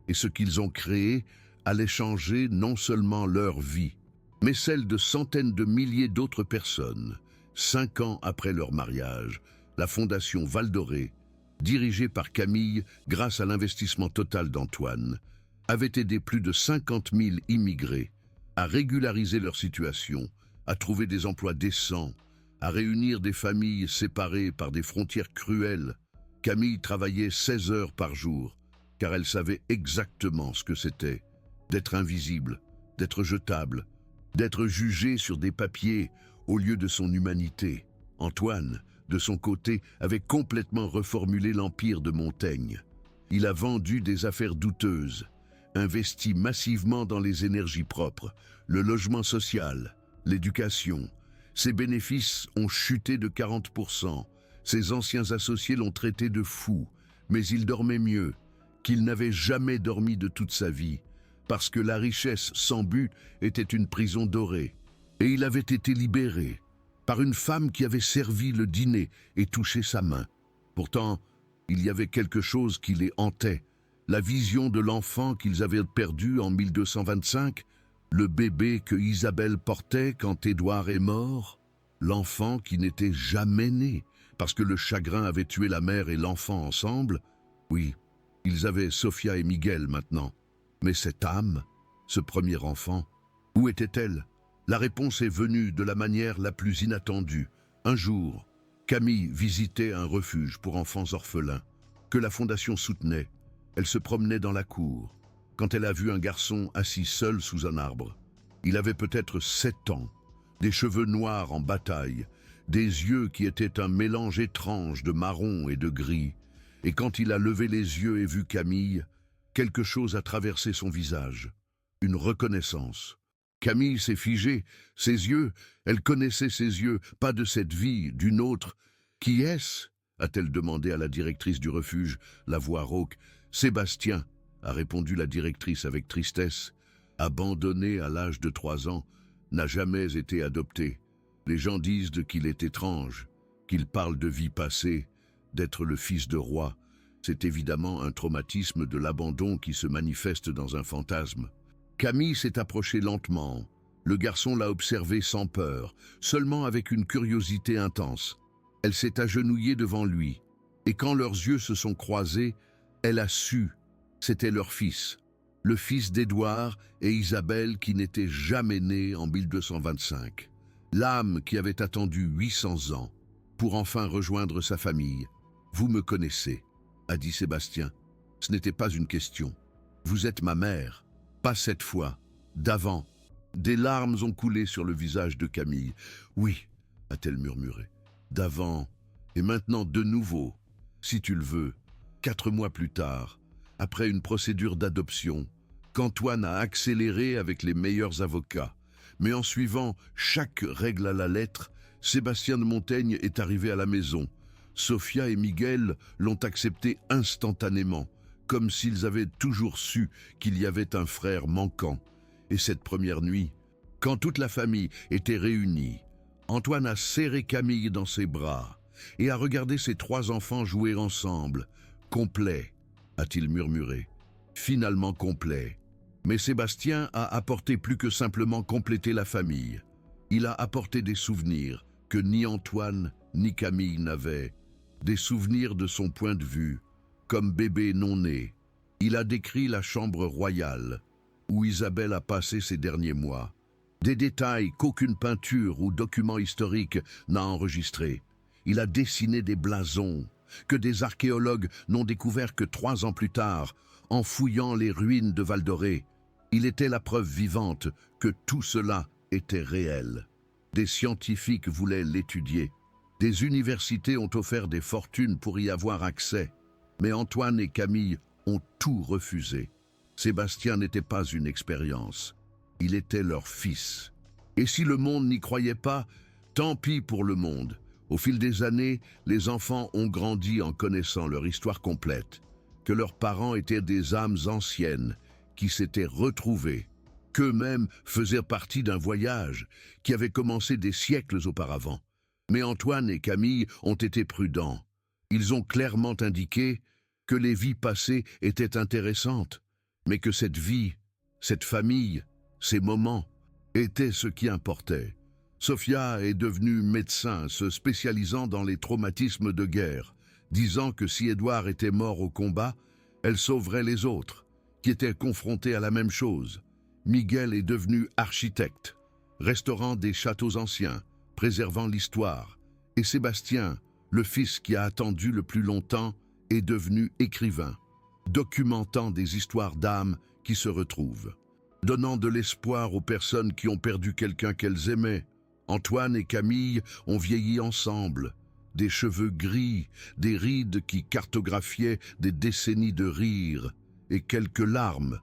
Et ce qu'ils ont créé allait changer non seulement leur vie, mais celle de centaines de milliers d'autres personnes. 5 ans après leur mariage, la Fondation Val d'Orée, dirigée par Camille grâce à l'investissement total d'Antoine, avait aidé plus de 50 000 immigrés à régulariser leur situation, à trouver des emplois décents, à réunir des familles séparées par des frontières cruelles. Camille travaillait 16 heures par jour, car elle savait exactement ce que c'était d'être invisible, d'être jetable, d'être jugé sur des papiers au lieu de son humanité. Antoine, de son côté, avait complètement reformulé l'empire de Montaigne. Il a vendu des affaires douteuses, investi massivement dans les énergies propres, le logement social, l'éducation. Ses bénéfices ont chuté de 40%. Ses anciens associés l'ont traité de fou, mais il dormait mieux qu'il n'avait jamais dormi de toute sa vie, parce que la richesse sans but était une prison dorée. Et il avait été libéré par une femme qui avait servi le dîner et touché sa main. Pourtant, il y avait quelque chose qui les hantait, la vision de l'enfant qu'ils avaient perdu en 1225, le bébé que Isabelle portait quand Édouard est mort, l'enfant qui n'était jamais né, parce que le chagrin avait tué la mère et l'enfant ensemble. Oui, ils avaient Sophia et Miguel maintenant. Mais cette âme, ce premier enfant, où était-elle? La réponse est venue de la manière la plus inattendue. Un jour, Camille visitait un refuge pour enfants orphelins, que la Fondation soutenait. Elle se promenait dans la cour, quand elle a vu un garçon assis seul sous un arbre. Il avait peut-être 7 ans, des cheveux noirs en bataille, des yeux qui étaient un mélange étrange de marron et de gris. Et quand il a levé les yeux et vu Camille, quelque chose a traversé son visage, une reconnaissance. Camille s'est figée, ses yeux, elle connaissait ses yeux, pas de cette vie, d'une autre. « Qui est-ce » a-t-elle demandé à la directrice du refuge, la voix rauque. « Sébastien » a répondu la directrice avec tristesse. Abandonné à l'âge de 3 ans, n'a jamais été adopté. Les gens disent qu'il est étrange, qu'il parle de vie passée, d'être le fils de roi. C'est évidemment un traumatisme de l'abandon qui se manifeste dans un fantasme. Camille s'est approchée lentement. Le garçon l'a observé sans peur, seulement avec une curiosité intense. Elle s'est agenouillée devant lui, et quand leurs yeux se sont croisés, elle a su. C'était leur fils, le fils d'Édouard et Isabelle qui n'était jamais né en 1225. L'âme qui avait attendu 800 ans pour enfin rejoindre sa famille. « Vous me connaissez » a dit Sébastien. « Ce n'était pas une question. Vous êtes ma mère. Pas cette fois, d'avant. » Des larmes ont coulé sur le visage de Camille. « Oui, » a-t-elle murmuré. « D'avant, et maintenant de nouveau, si tu le veux. » 4 mois plus tard, après une procédure d'adoption, qu'Antoine a accéléré avec les meilleurs avocats. Mais en suivant chaque règle à la lettre, Sébastien de Montaigne est arrivé à la maison. Sophia et Miguel l'ont accepté instantanément, comme s'ils avaient toujours su qu'il y avait un frère manquant. Et cette première nuit, quand toute la famille était réunie, Antoine a serré Camille dans ses bras et a regardé ses 3 enfants jouer ensemble. « Complet », a-t-il murmuré. « Finalement complet. » Mais Sébastien a apporté plus que simplement compléter la famille. Il a apporté des souvenirs que ni Antoine ni Camille n'avaient. Des souvenirs de son point de vue, comme bébé non né. Il a décrit la chambre royale, où Isabelle a passé ses derniers mois. Des détails qu'aucune peinture ou document historique n'a enregistrés. Il a dessiné des blasons, que des archéologues n'ont découvert que 3 ans plus tard, en fouillant les ruines de Val d'Orée. Il était la preuve vivante que tout cela était réel. Des scientifiques voulaient l'étudier. Des universités ont offert des fortunes pour y avoir accès. Mais Antoine et Camille ont tout refusé. Sébastien n'était pas une expérience. Il était leur fils. Et si le monde n'y croyait pas, tant pis pour le monde. Au fil des années, les enfants ont grandi en connaissant leur histoire complète, que leurs parents étaient des âmes anciennes qui s'étaient retrouvées, qu'eux-mêmes faisaient partie d'un voyage qui avait commencé des siècles auparavant. Mais Antoine et Camille ont été prudents. Ils ont clairement indiqué que les vies passées étaient intéressantes, mais que cette vie, cette famille, ces moments était ce qui importait. Sofia est devenue médecin, se spécialisant dans les traumatismes de guerre, disant que si Édouard était mort au combat, elle sauverait les autres, qui étaient confrontés à la même chose. Miguel est devenu architecte, restaurant des châteaux anciens, préservant l'histoire. Et Sébastien, le fils qui a attendu le plus longtemps, est devenu écrivain, documentant des histoires d'âmes qui se retrouvent, donnant de l'espoir aux personnes qui ont perdu quelqu'un qu'elles aimaient. Antoine et Camille ont vieilli ensemble, des cheveux gris, des rides qui cartographiaient des décennies de rire et quelques larmes.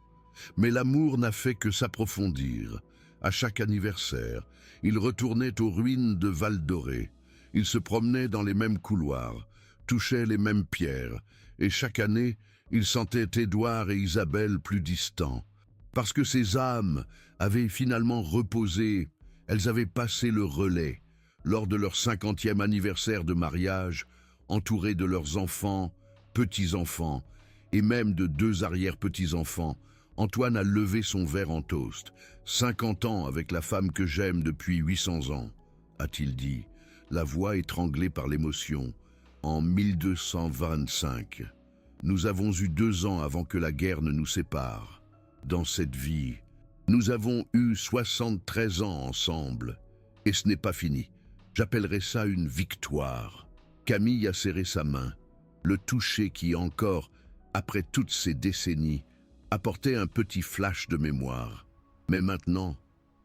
Mais l'amour n'a fait que s'approfondir. À chaque anniversaire, ils retournaient aux ruines de Val-d'Orée. Ils se promenaient dans les mêmes couloirs, touchaient les mêmes pierres, et chaque année, ils sentaient Édouard et Isabelle plus distants. Parce que ces âmes avaient finalement reposé, elles avaient passé le relais, lors de leur 50e anniversaire de mariage, entourées de leurs enfants, petits-enfants, et même de 2 arrière-petits-enfants. Antoine a levé son verre en toast. 50 ans avec la femme que j'aime depuis 800 ans, a-t-il dit, la voix étranglée par l'émotion. En 1225, nous avons eu 2 ans avant que la guerre ne nous sépare. Dans cette vie, nous avons eu 73 ans ensemble. Et ce n'est pas fini. J'appellerais ça une victoire. Camille a serré sa main. Le toucher qui encore, après toutes ces décennies, apportait un petit flash de mémoire. Mais maintenant,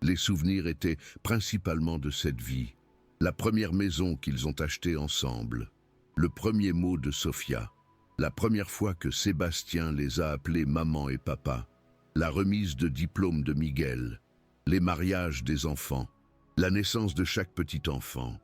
les souvenirs étaient principalement de cette vie. La première maison qu'ils ont achetée ensemble. Le premier mot de Sofia. La première fois que Sébastien les a appelés maman et papa. La remise de diplôme de Miguel. Les mariages des enfants. La naissance de chaque petit enfant.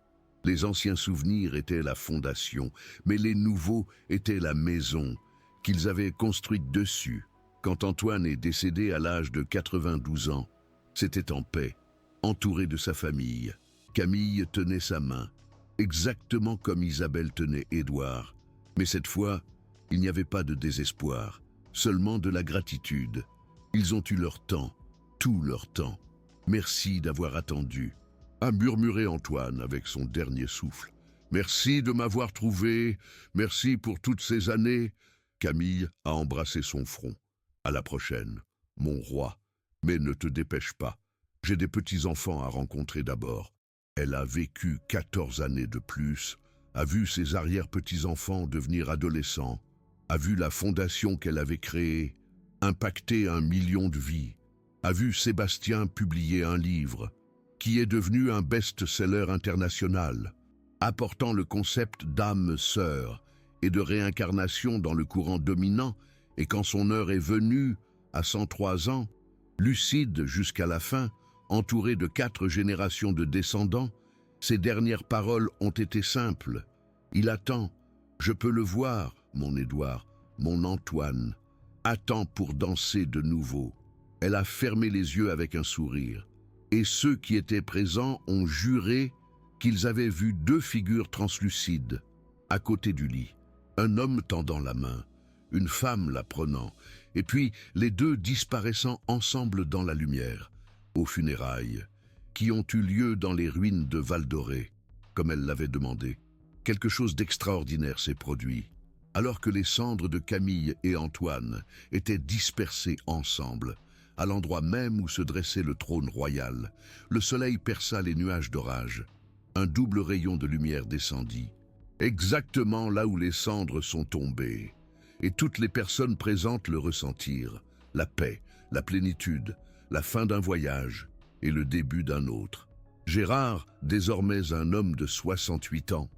Les anciens souvenirs étaient la fondation, mais les nouveaux étaient la maison qu'ils avaient construite dessus. Quand Antoine est décédé à l'âge de 92 ans, c'était en paix, entouré de sa famille. Camille tenait sa main, exactement comme Isabelle tenait Édouard. Mais cette fois, il n'y avait pas de désespoir, seulement de la gratitude. Ils ont eu leur temps, tout leur temps. Merci d'avoir attendu, a murmuré Antoine avec son dernier souffle. Merci de m'avoir trouvé, merci pour toutes ces années. Camille a embrassé son front. À la prochaine, mon roi. Mais ne te dépêche pas. J'ai des petits-enfants à rencontrer d'abord. Elle a vécu 14 années de plus, a vu ses arrière-petits-enfants devenir adolescents, a vu la fondation qu'elle avait créée impacter 1 million de vies, a vu Sébastien publier un livre qui est devenu un best-seller international, apportant le concept d'âme sœur et de réincarnation dans le courant dominant. Et quand son heure est venue, à 103 ans, lucide jusqu'à la fin, entouré de 4 générations de descendants, ses dernières paroles ont été simples. Il attend, je peux le voir, mon Édouard, mon Antoine, attend pour danser de nouveau. Elle a fermé les yeux avec un sourire, et ceux qui étaient présents ont juré qu'ils avaient vu 2 figures translucides, à côté du lit, un homme tendant la main, une femme la prenant, et puis les 2 disparaissant ensemble dans la lumière, aux funérailles, qui ont eu lieu dans les ruines de Val-d'Orée, comme elle l'avait demandé. Quelque chose d'extraordinaire s'est produit. Alors que les cendres de Camille et Antoine étaient dispersées ensemble, à l'endroit même où se dressait le trône royal, le soleil perça les nuages d'orage. Un double rayon de lumière descendit, exactement là où les cendres sont tombées. Et toutes les personnes présentes le ressentirent, la paix, la plénitude, la fin d'un voyage et le début d'un autre. Gérard, désormais un homme de 68 ans,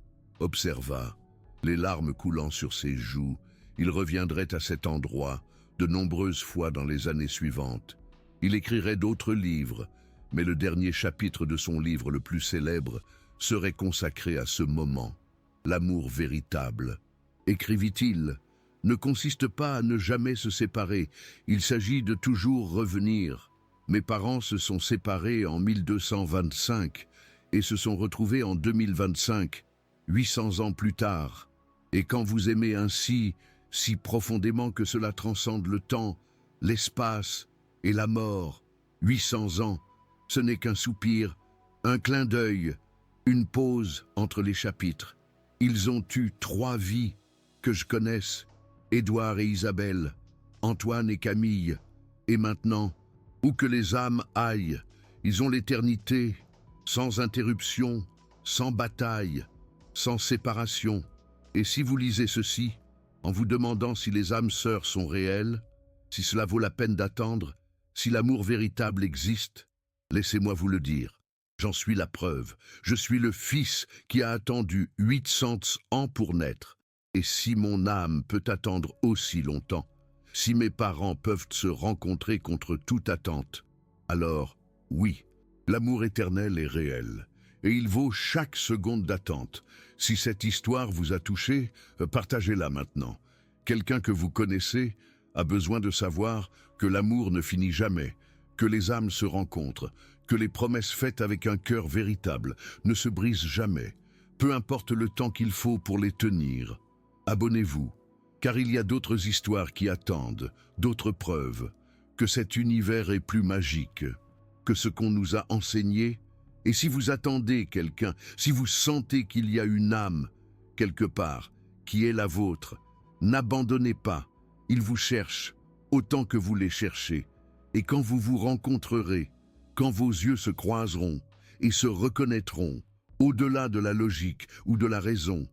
observa, les larmes coulant sur ses joues. Il reviendrait à cet endroit de nombreuses fois dans les années suivantes. Il écrirait d'autres livres, mais le dernier chapitre de son livre le plus célèbre serait consacré à ce moment. L'amour véritable, écrivit-il, ne consiste pas à ne jamais se séparer, il s'agit de toujours revenir. Mes parents se sont séparés en 1225 et se sont retrouvés en 2025, 800 ans plus tard. Et quand vous aimez ainsi, si profondément que cela transcende le temps, l'espace et la mort, 800 ans, Ce n'est qu'un soupir, un clin d'œil, une pause entre les chapitres. Ils ont eu 3 vies que je connaisse, Édouard et Isabelle, Antoine et Camille, et maintenant, où que les âmes aillent, ils ont l'éternité, sans interruption, sans bataille, sans séparation. Et si vous lisez ceci, en vous demandant si les âmes sœurs sont réelles, si cela vaut la peine d'attendre, si l'amour véritable existe, laissez-moi vous le dire. J'en suis la preuve. Je suis le fils qui a attendu 800 ans pour naître. Et si mon âme peut attendre aussi longtemps, si mes parents peuvent se rencontrer contre toute attente, alors, oui, l'amour éternel est réel. Et il vaut chaque seconde d'attente. Si cette histoire vous a touché, partagez-la maintenant. Quelqu'un que vous connaissez a besoin de savoir que l'amour ne finit jamais, que les âmes se rencontrent, que les promesses faites avec un cœur véritable ne se brisent jamais, peu importe le temps qu'il faut pour les tenir. Abonnez-vous, car il y a d'autres histoires qui attendent, d'autres preuves, que cet univers est plus magique que ce qu'on nous a enseigné. Et si vous attendez quelqu'un, si vous sentez qu'il y a une âme, quelque part, qui est la vôtre, n'abandonnez pas, il vous cherche, autant que vous les cherchez. Et quand vous vous rencontrerez, quand vos yeux se croiseront et se reconnaîtront, au-delà de la logique ou de la raison,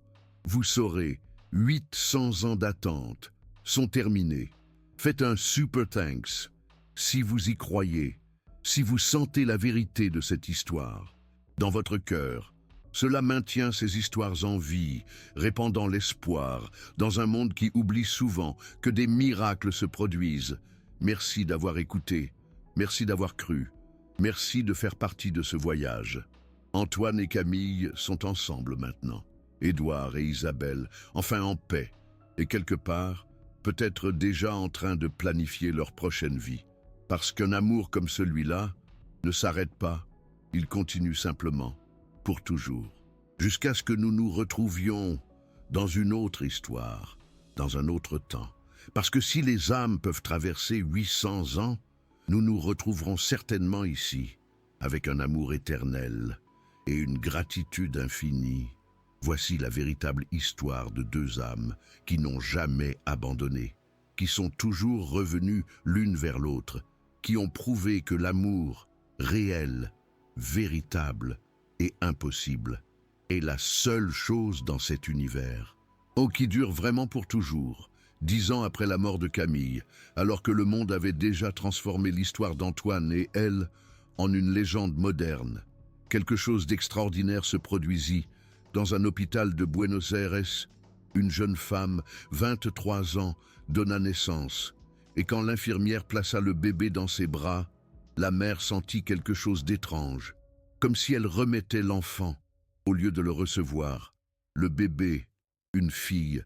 vous saurez, 800 ans d'attente sont terminés. Faites un super thanks, si vous y croyez, si vous sentez la vérité de cette histoire. Dans votre cœur, cela maintient ces histoires en vie, répandant l'espoir dans un monde qui oublie souvent que des miracles se produisent. Merci d'avoir écouté, merci d'avoir cru, merci de faire partie de ce voyage. Antoine et Camille sont ensemble maintenant, Édouard et Isabelle, enfin en paix, et quelque part, peut-être déjà en train de planifier leur prochaine vie. Parce qu'un amour comme celui-là ne s'arrête pas, il continue simplement, pour toujours, jusqu'à ce que nous nous retrouvions dans une autre histoire, dans un autre temps. Parce que si les âmes peuvent traverser 800 ans, nous nous retrouverons certainement ici, avec un amour éternel et une gratitude infinie. Voici la véritable histoire de 2 âmes qui n'ont jamais abandonné, qui sont toujours revenues l'une vers l'autre, qui ont prouvé que l'amour réel, véritable et impossible est la seule chose dans cet univers. Oh, qui dure vraiment pour toujours. 10 ans après la mort de Camille, alors que le monde avait déjà transformé l'histoire d'Antoine et elle en une légende moderne, quelque chose d'extraordinaire se produisit dans un hôpital de Buenos Aires. Une jeune femme, 23 ans, donna naissance, et quand l'infirmière plaça le bébé dans ses bras, la mère sentit quelque chose d'étrange, comme si elle remettait l'enfant au lieu de le recevoir. Le bébé, une fille,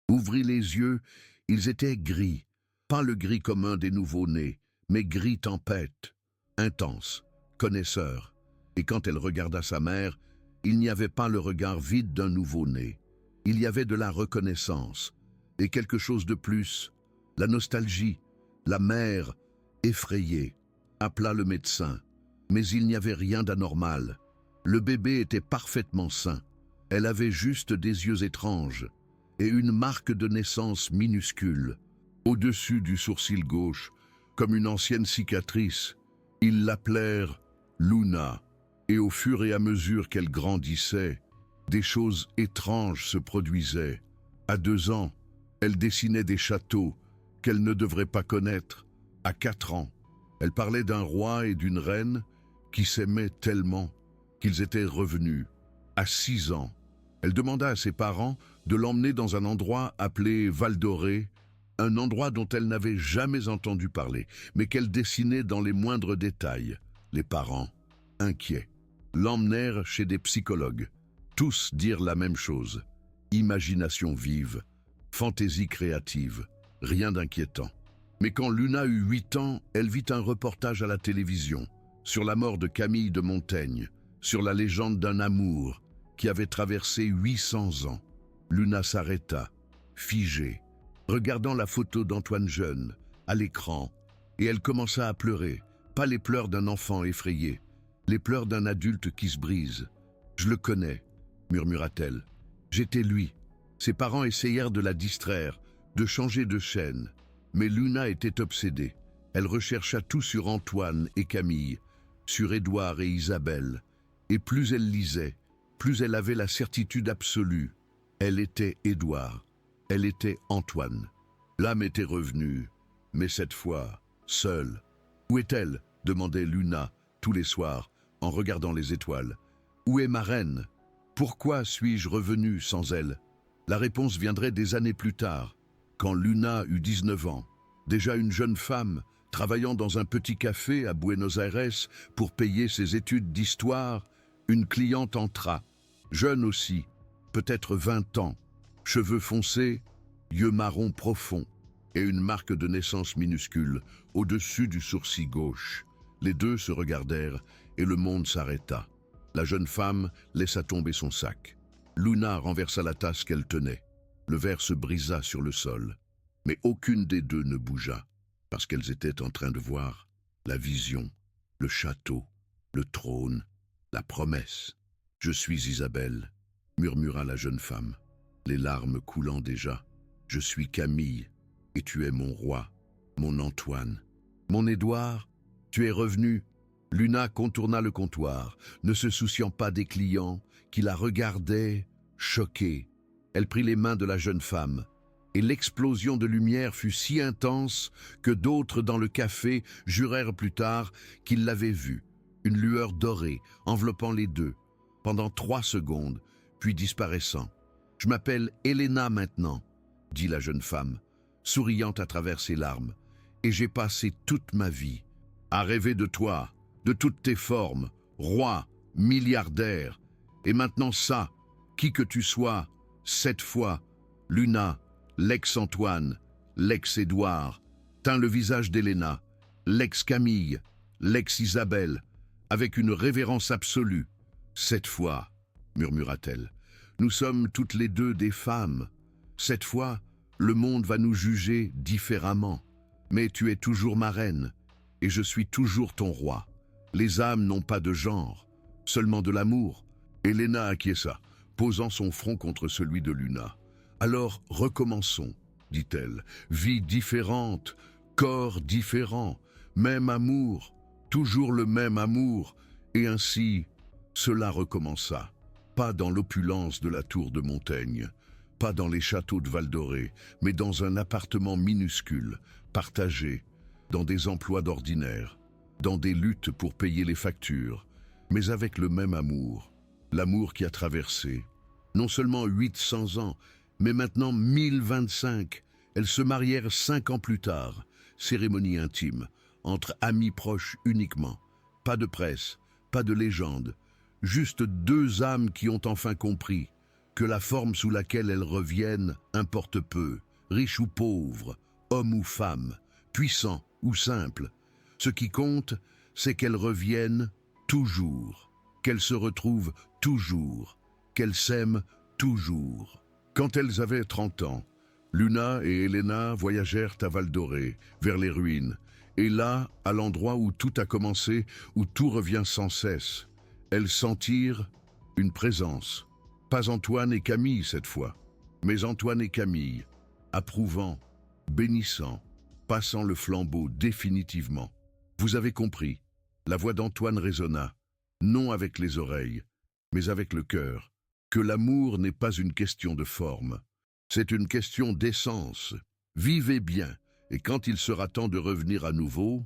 ouvrit les yeux, ils étaient gris, pas le gris commun des nouveau-nés, mais gris tempête, intense, connaisseur. Et quand elle regarda sa mère, il n'y avait pas le regard vide d'un nouveau-né. Il y avait de la reconnaissance, et quelque chose de plus, la nostalgie. La mère, effrayée, appela le médecin, mais il n'y avait rien d'anormal. Le bébé était parfaitement sain. Elle avait juste des yeux étranges et une marque de naissance minuscule, au-dessus du sourcil gauche, comme une ancienne cicatrice. Ils l'appelèrent Luna, et au fur et à mesure qu'elle grandissait, des choses étranges se produisaient. À 2 ans, elle dessinait des châteaux qu'elle ne devrait pas connaître. À 4 ans, elle parlait d'un roi et d'une reine qui s'aimaient tellement qu'ils étaient revenus. À 6 ans, elle demanda à ses parents de l'emmener dans un endroit appelé Val d'Orée, un endroit dont elle n'avait jamais entendu parler, mais qu'elle dessinait dans les moindres détails. Les parents, inquiets, l'emmenèrent chez des psychologues. Tous dirent la même chose. Imagination vive, fantaisie créative, rien d'inquiétant. Mais quand Luna eut 8 ans, elle vit un reportage à la télévision sur la mort de Camille de Montaigne, sur la légende d'un amour qui avait traversé 800 ans. Luna s'arrêta, figée, regardant la photo d'Antoine jeune, à l'écran, et elle commença à pleurer, pas les pleurs d'un enfant effrayé, les pleurs d'un adulte qui se brise. « Je le connais », murmura-t-elle. « J'étais lui. » Ses parents essayèrent de la distraire, de changer de chaîne. Mais Luna était obsédée. Elle rechercha tout sur Antoine et Camille, sur Édouard et Isabelle. Et plus elle lisait, plus elle avait la certitude absolue. Elle était Édouard. Elle était Antoine. L'âme était revenue, mais cette fois, seule. « Où est-elle » demandait Luna tous les soirs, en regardant les étoiles. « Où est ma reine ? Pourquoi suis-je revenu sans elle ?» La réponse viendrait des années plus tard, quand Luna eut 19 ans, déjà une jeune femme, travaillant dans un petit café à Buenos Aires pour payer ses études d'histoire. Une cliente entra, jeune aussi, peut-être 20 ans, cheveux foncés, yeux marrons profonds et une marque de naissance minuscule au-dessus du sourcil gauche. Les deux se regardèrent et le monde s'arrêta. La jeune femme laissa tomber son sac. Luna renversa la tasse qu'elle tenait. Le verre se brisa sur le sol. Mais aucune des deux ne bougea, parce qu'elles étaient en train de voir la vision, le château, le trône, la promesse. « Je suis Isabelle », murmura la jeune femme, les larmes coulant déjà. « Je suis Camille, et tu es mon roi, mon Antoine. Mon Édouard, tu es revenu ?» Luna contourna le comptoir, ne se souciant pas des clients, qui la regardaient, choqués. Elle prit les mains de la jeune femme, et l'explosion de lumière fut si intense que d'autres dans le café jurèrent plus tard qu'ils l'avaient vue, une lueur dorée enveloppant les deux, pendant 3 secondes, puis disparaissant. « Je m'appelle Elena maintenant », dit la jeune femme, souriant à travers ses larmes, « et j'ai passé toute ma vie à rêver de toi, de toutes tes formes, roi, milliardaire, et maintenant ça, qui que tu sois, cette fois, Luna, l'ex-Antoine, l'ex-Édouard, teint le visage d'Elena, l'ex-Camille, l'ex-Isabelle, avec une révérence absolue. « Cette fois, » murmura-t-elle, « nous sommes toutes les deux des femmes. Cette fois, le monde va nous juger différemment. Mais tu es toujours ma reine, et je suis toujours ton roi. Les âmes n'ont pas de genre, seulement de l'amour. » Elena acquiesça, posant son front contre celui de Luna. « Alors recommençons, » dit-elle. « Vie différente, corps différent, même amour, toujours le même amour. » Et ainsi, cela recommença. Pas dans l'opulence de la tour de Montaigne, pas dans les châteaux de Val-d'Orée, mais dans un appartement minuscule, partagé, dans des emplois d'ordinaire, dans des luttes pour payer les factures, mais avec le même amour, l'amour qui a traversé, non seulement 800 ans, mais maintenant 1025. Elles se marièrent 5 ans plus tard, cérémonie intime, entre amis proches uniquement, pas de presse, pas de légende, juste 2 âmes qui ont enfin compris que la forme sous laquelle elles reviennent importe peu, riche ou pauvre, homme ou femme, puissant ou simple. Ce qui compte, c'est qu'elles reviennent toujours, qu'elles se retrouvent toujours, qu'elles s'aiment toujours. Quand elles avaient 30 ans, Luna et Elena voyagèrent à Val-d'Orée, vers les ruines, et là, à l'endroit où tout a commencé, où tout revient sans cesse, elles sentirent une présence. Pas Antoine et Camille cette fois, mais Antoine et Camille, approuvant, bénissant, passant le flambeau définitivement. Vous avez compris, la voix d'Antoine résonna, non avec les oreilles, mais avec le cœur, que l'amour n'est pas une question de forme, c'est une question d'essence. Vivez bien, et quand il sera temps de revenir à nouveau,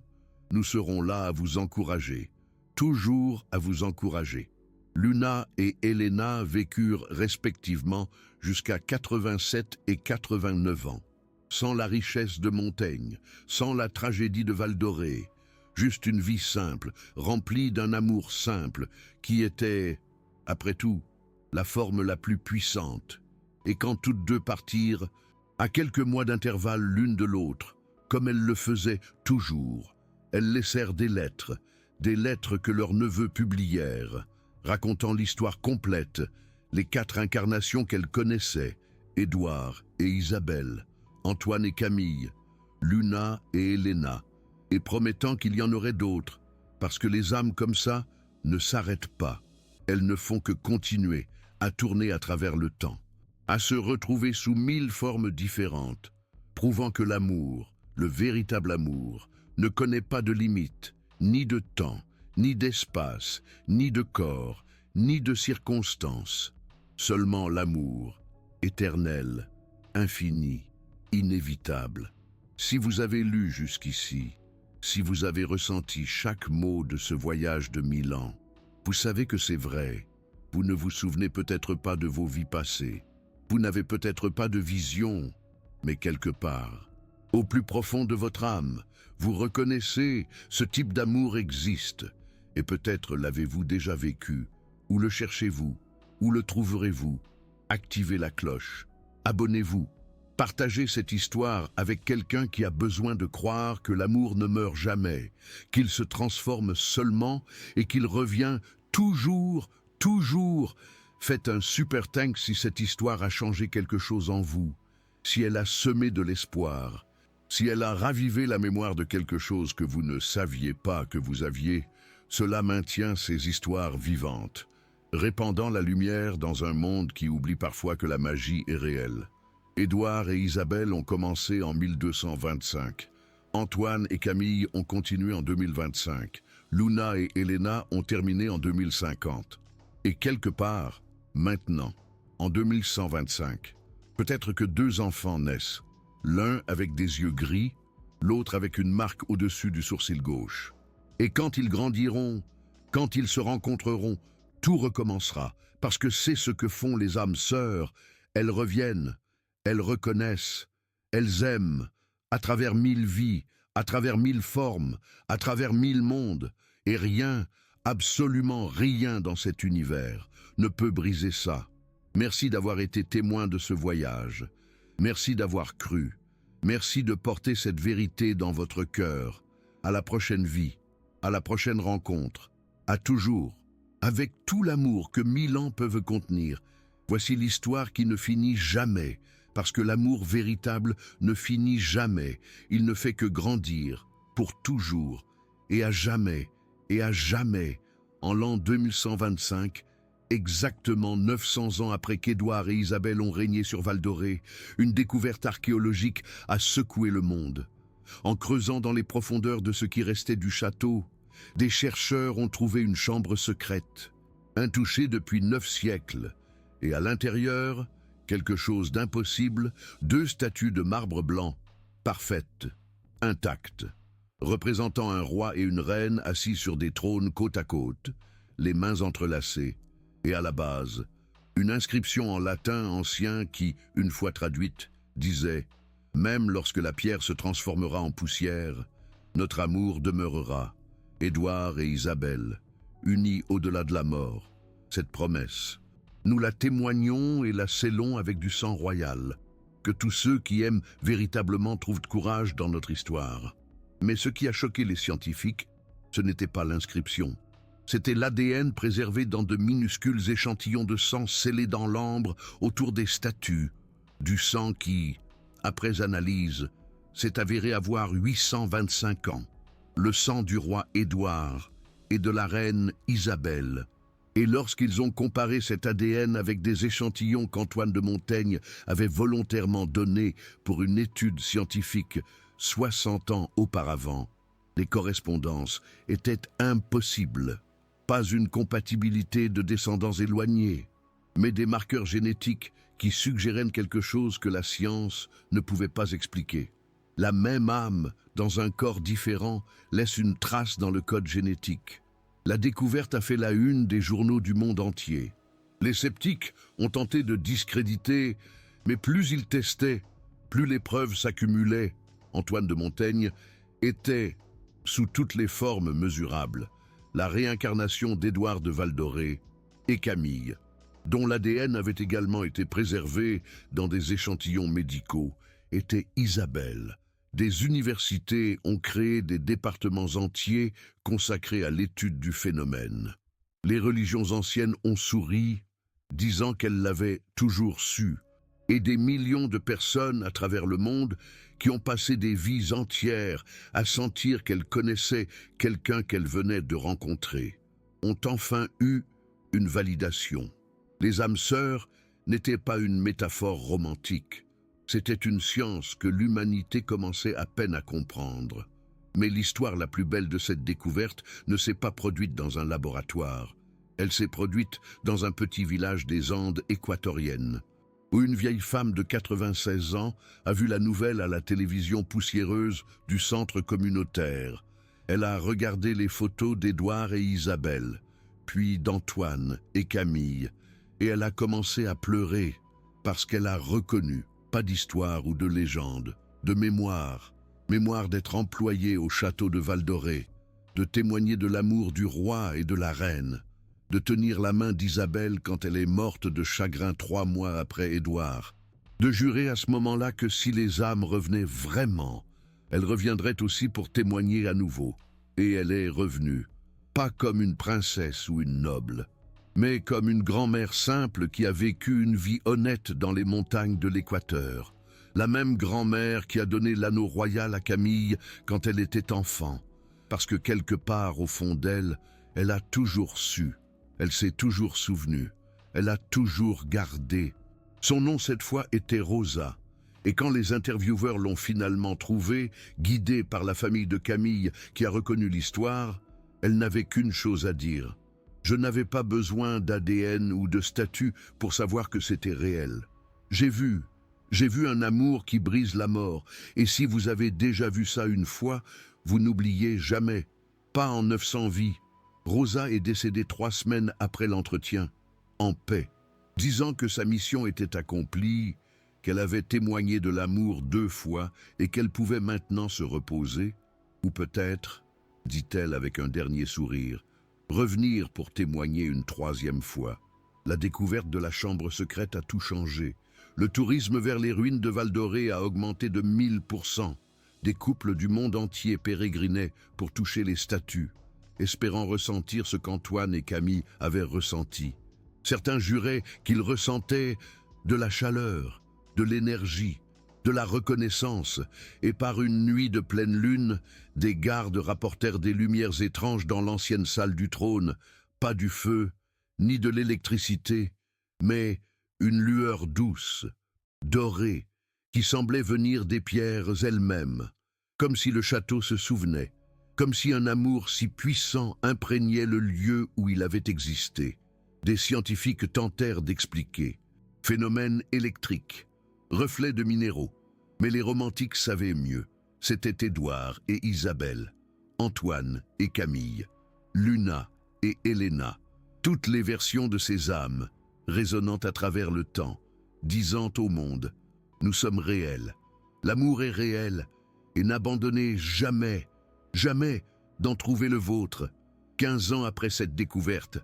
nous serons là à vous encourager, toujours à vous encourager. Luna et Elena vécurent respectivement jusqu'à 87 et 89 ans, sans la richesse de Montaigne, sans la tragédie de Val-d'Orée, juste une vie simple, remplie d'un amour simple, qui était, après tout, la forme la plus puissante. Et quand toutes deux partirent, à quelques mois d'intervalle l'une de l'autre, comme elles le faisaient toujours, elles laissèrent des lettres que leurs neveux publièrent, racontant l'histoire complète, les 4 incarnations qu'elles connaissaient, Édouard et Isabelle, Antoine et Camille, Luna et Elena, et promettant qu'il y en aurait d'autres, parce que les âmes comme ça ne s'arrêtent pas. Elles ne font que continuer à tourner à travers le temps, à se retrouver sous 1000 formes différentes, prouvant que l'amour, le véritable amour, ne connaît pas de limite, ni de temps, ni d'espace, ni de corps, ni de circonstances. Seulement l'amour, éternel, infini, inévitable. Si vous avez lu jusqu'ici, si vous avez ressenti chaque mot de ce voyage de 1000 ans, vous savez que c'est vrai. Vous ne vous souvenez peut-être pas de vos vies passées. Vous n'avez peut-être pas de vision, mais quelque part, au plus profond de votre âme, vous reconnaissez ce type d'amour existe. Et peut-être l'avez-vous déjà vécu, ou le cherchez-vous, ou le trouverez-vous. Activez la cloche, abonnez-vous, partagez cette histoire avec quelqu'un qui a besoin de croire que l'amour ne meurt jamais, qu'il se transforme seulement et qu'il revient toujours, toujours. Faites un super thanks si cette histoire a changé quelque chose en vous, si elle a semé de l'espoir, si elle a ravivé la mémoire de quelque chose que vous ne saviez pas que vous aviez. Cela maintient ces histoires vivantes, répandant la lumière dans un monde qui oublie parfois que la magie est réelle. Édouard et Isabelle ont commencé en 1225. Antoine et Camille ont continué en 2025. Luna et Elena ont terminé en 2050. Et quelque part, maintenant, en 2125, peut-être que 2 enfants naissent, l'un avec des yeux gris, l'autre avec une marque au-dessus du sourcil gauche. Et quand ils grandiront, quand ils se rencontreront, tout recommencera, parce que c'est ce que font les âmes sœurs. Elles reviennent, elles reconnaissent, elles aiment, à travers 1000 vies, à travers 1000 formes, à travers 1000 mondes, et rien, absolument rien dans cet univers ne peut briser ça. Merci d'avoir été témoin de ce voyage. Merci d'avoir cru. Merci de porter cette vérité dans votre cœur. À la prochaine vie. À la prochaine rencontre, à toujours, avec tout l'amour que 1000 ans peuvent contenir. Voici l'histoire qui ne finit jamais, parce que l'amour véritable ne finit jamais. Il ne fait que grandir, pour toujours, et à jamais, en l'an 2125, exactement 900 ans après qu'Édouard et Isabelle ont régné sur Val-d'Orée, une découverte archéologique a secoué le monde. En creusant dans les profondeurs de ce qui restait du château, des chercheurs ont trouvé une chambre secrète, intouchée depuis 9 siècles, et à l'intérieur, quelque chose d'impossible, 2 statues de marbre blanc, parfaites, intactes, représentant un roi et une reine assis sur des trônes côte à côte, les mains entrelacées, et à la base, une inscription en latin ancien qui, une fois traduite, disait « Même lorsque la pierre se transformera en poussière, notre amour demeurera. » Édouard et Isabelle, unis au-delà de la mort. Cette promesse, nous la témoignons et la scellons avec du sang royal. Que tous ceux qui aiment véritablement trouvent courage dans notre histoire. Mais ce qui a choqué les scientifiques, ce n'était pas l'inscription. C'était l'ADN préservé dans de minuscules échantillons de sang scellés dans l'ambre autour des statues. Du sang qui, après analyse, s'est avéré avoir 825 ans. Le sang du roi Édouard et de la reine Isabelle. Et lorsqu'ils ont comparé cet ADN avec des échantillons qu'Antoine de Montaigne avait volontairement donnés pour une étude scientifique 60 ans auparavant, les correspondances étaient impossibles. Pas une compatibilité de descendants éloignés, mais des marqueurs génétiques qui suggéraient quelque chose que la science ne pouvait pas expliquer. La même âme, dans un corps différent, laisse une trace dans le code génétique. La découverte a fait la une des journaux du monde entier. Les sceptiques ont tenté de discréditer, mais plus ils testaient, plus les preuves s'accumulaient. Antoine de Montaigne était, sous toutes les formes mesurables, la réincarnation d'Édouard de Val-d'Orée et Camille, dont l'ADN avait également été préservé dans des échantillons médicaux, était Isabelle. Des universités ont créé des départements entiers consacrés à l'étude du phénomène. Les religions anciennes ont souri, disant qu'elles l'avaient toujours su, et des millions de personnes à travers le monde qui ont passé des vies entières à sentir qu'elles connaissaient quelqu'un qu'elles venaient de rencontrer, ont enfin eu une validation. Les âmes sœurs n'étaient pas une métaphore romantique. C'était une science que l'humanité commençait à peine à comprendre. Mais l'histoire la plus belle de cette découverte ne s'est pas produite dans un laboratoire. Elle s'est produite dans un petit village des Andes équatoriennes, où une vieille femme de 96 ans a vu la nouvelle à la télévision poussiéreuse du centre communautaire. Elle a regardé les photos d'Édouard et Isabelle, puis d'Antoine et Camille, et elle a commencé à pleurer parce qu'elle a reconnu, pas d'histoire ou de légende, de mémoire d'être employée au château de Val-d'Orée, de témoigner de l'amour du roi et de la reine, de tenir la main d'Isabelle quand elle est morte de chagrin 3 mois après Édouard, de jurer à ce moment-là que si les âmes revenaient vraiment, elles reviendraient aussi pour témoigner à nouveau. Et elle est revenue, pas comme une princesse ou une noble, mais comme une grand-mère simple qui a vécu une vie honnête dans les montagnes de l'Équateur. La même grand-mère qui a donné l'anneau royal à Camille quand elle était enfant, parce que quelque part au fond d'elle, elle a toujours su, elle s'est toujours souvenue, elle a toujours gardé. Son nom cette fois était Rosa, et quand les intervieweurs l'ont finalement trouvée, guidée par la famille de Camille qui a reconnu l'histoire, elle n'avait qu'une chose à dire. Je n'avais pas besoin d'ADN ou de statut pour savoir que c'était réel. J'ai vu un amour qui brise la mort, et si vous avez déjà vu ça une fois, vous n'oubliez jamais, pas en 900 vies. Rosa est décédée 3 semaines après l'entretien, en paix, disant que sa mission était accomplie, qu'elle avait témoigné de l'amour 2 fois et qu'elle pouvait maintenant se reposer, ou peut-être, dit-elle avec un dernier sourire, revenir pour témoigner une 3e fois. La découverte de la chambre secrète a tout changé. Le tourisme vers les ruines de Val-d'Orée a augmenté de 1000%. Des couples du monde entier pérégrinaient pour toucher les statues, espérant ressentir ce qu'Antoine et Camille avaient ressenti. Certains juraient qu'ils ressentaient de la chaleur, de l'énergie, de la reconnaissance, et par une nuit de pleine lune, des gardes rapportèrent des lumières étranges dans l'ancienne salle du trône, pas du feu, ni de l'électricité, mais une lueur douce, dorée, qui semblait venir des pierres elles-mêmes, comme si le château se souvenait, comme si un amour si puissant imprégnait le lieu où il avait existé. Des scientifiques tentèrent d'expliquer. Phénomène électrique, reflet de minéraux. Mais les romantiques savaient mieux. C'était Édouard et Isabelle, Antoine et Camille, Luna et Elena, toutes les versions de ces âmes, résonnant à travers le temps, disant au monde « Nous sommes réels, l'amour est réel, et n'abandonnez jamais, jamais d'en trouver le vôtre. » 15 ans après cette découverte,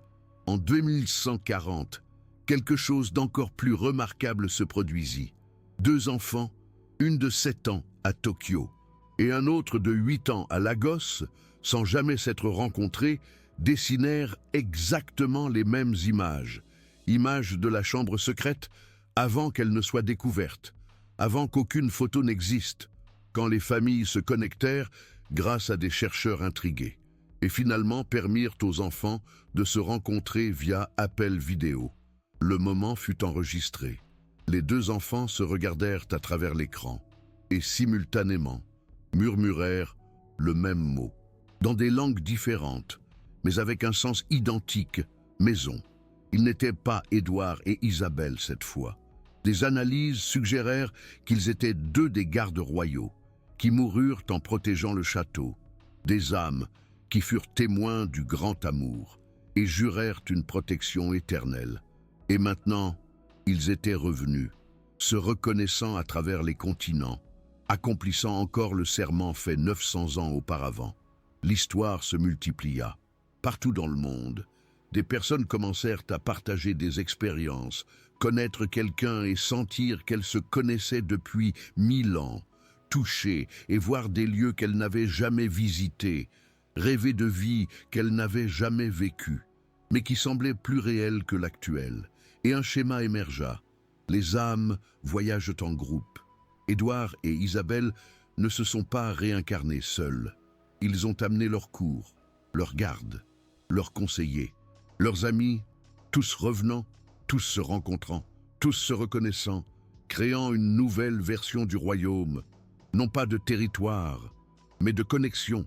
en 2140, quelque chose d'encore plus remarquable se produisit. 2 enfants, une de 7 ans à Tokyo et un autre de 8 ans à Lagos, sans jamais s'être rencontrés, dessinèrent exactement les mêmes images. Images de la chambre secrète avant qu'elle ne soit découverte, avant qu'aucune photo n'existe, quand les familles se connectèrent grâce à des chercheurs intrigués, et finalement permirent aux enfants de se rencontrer via appel vidéo. Le moment fut enregistré. Les 2 enfants se regardèrent à travers l'écran et simultanément murmurèrent le même mot, dans des langues différentes, mais avec un sens identique, maison. Ils n'étaient pas Édouard et Isabelle cette fois. Des analyses suggérèrent qu'ils étaient 2 des gardes royaux, qui moururent en protégeant le château, des âmes qui furent témoins du grand amour et jurèrent une protection éternelle. Et maintenant, ils étaient revenus, se reconnaissant à travers les continents, accomplissant encore le serment fait 900 ans auparavant. L'histoire se multiplia. Partout dans le monde, des personnes commencèrent à partager des expériences, connaître quelqu'un et sentir qu'elles se connaissaient depuis 1000 ans, toucher et voir des lieux qu'elles n'avaient jamais visités, rêver de vie qu'elles n'avaient jamais vécue, mais qui semblaient plus réelles que l'actuelle. Et un schéma émergea. Les âmes voyagent en groupe. Édouard et Isabelle ne se sont pas réincarnés seuls. Ils ont amené leur cour, leur garde, leurs conseillers, leurs amis, tous revenant, tous se rencontrant, tous se reconnaissant, créant une nouvelle version du royaume, non pas de territoire, mais de connexion,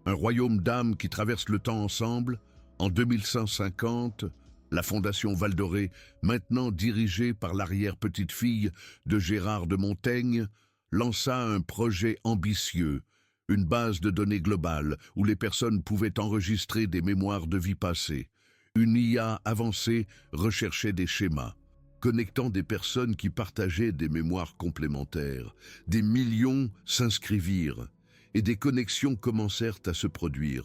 un royaume d'âmes qui traverse le temps ensemble. En 2150, la Fondation Val-d'Orée, maintenant dirigée par l'arrière-petite-fille de Gérard de Montaigne, lança un projet ambitieux, une base de données globale où les personnes pouvaient enregistrer des mémoires de vie passée. Une IA avancée recherchait des schémas, connectant des personnes qui partageaient des mémoires complémentaires. Des millions s'inscrivirent et des connexions commencèrent à se produire.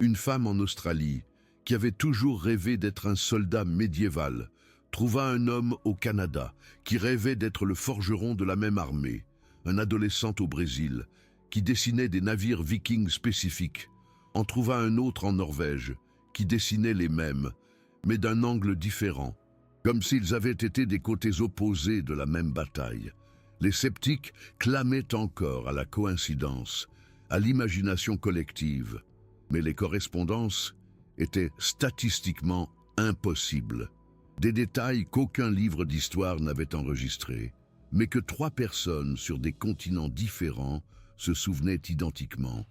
Une femme en Australie, qui avait toujours rêvé d'être un soldat médiéval, trouva un homme au Canada qui rêvait d'être le forgeron de la même armée. Un adolescent au Brésil qui dessinait des navires vikings spécifiques en trouva un autre en Norvège qui dessinait les mêmes, mais d'un angle différent, comme s'ils avaient été des côtés opposés de la même bataille. Les sceptiques clamaient encore à la coïncidence, à l'imagination collective, mais les correspondances étaient statistiquement impossibles. Des détails qu'aucun livre d'histoire n'avait enregistrés, mais que 3 personnes sur des continents différents se souvenaient identiquement.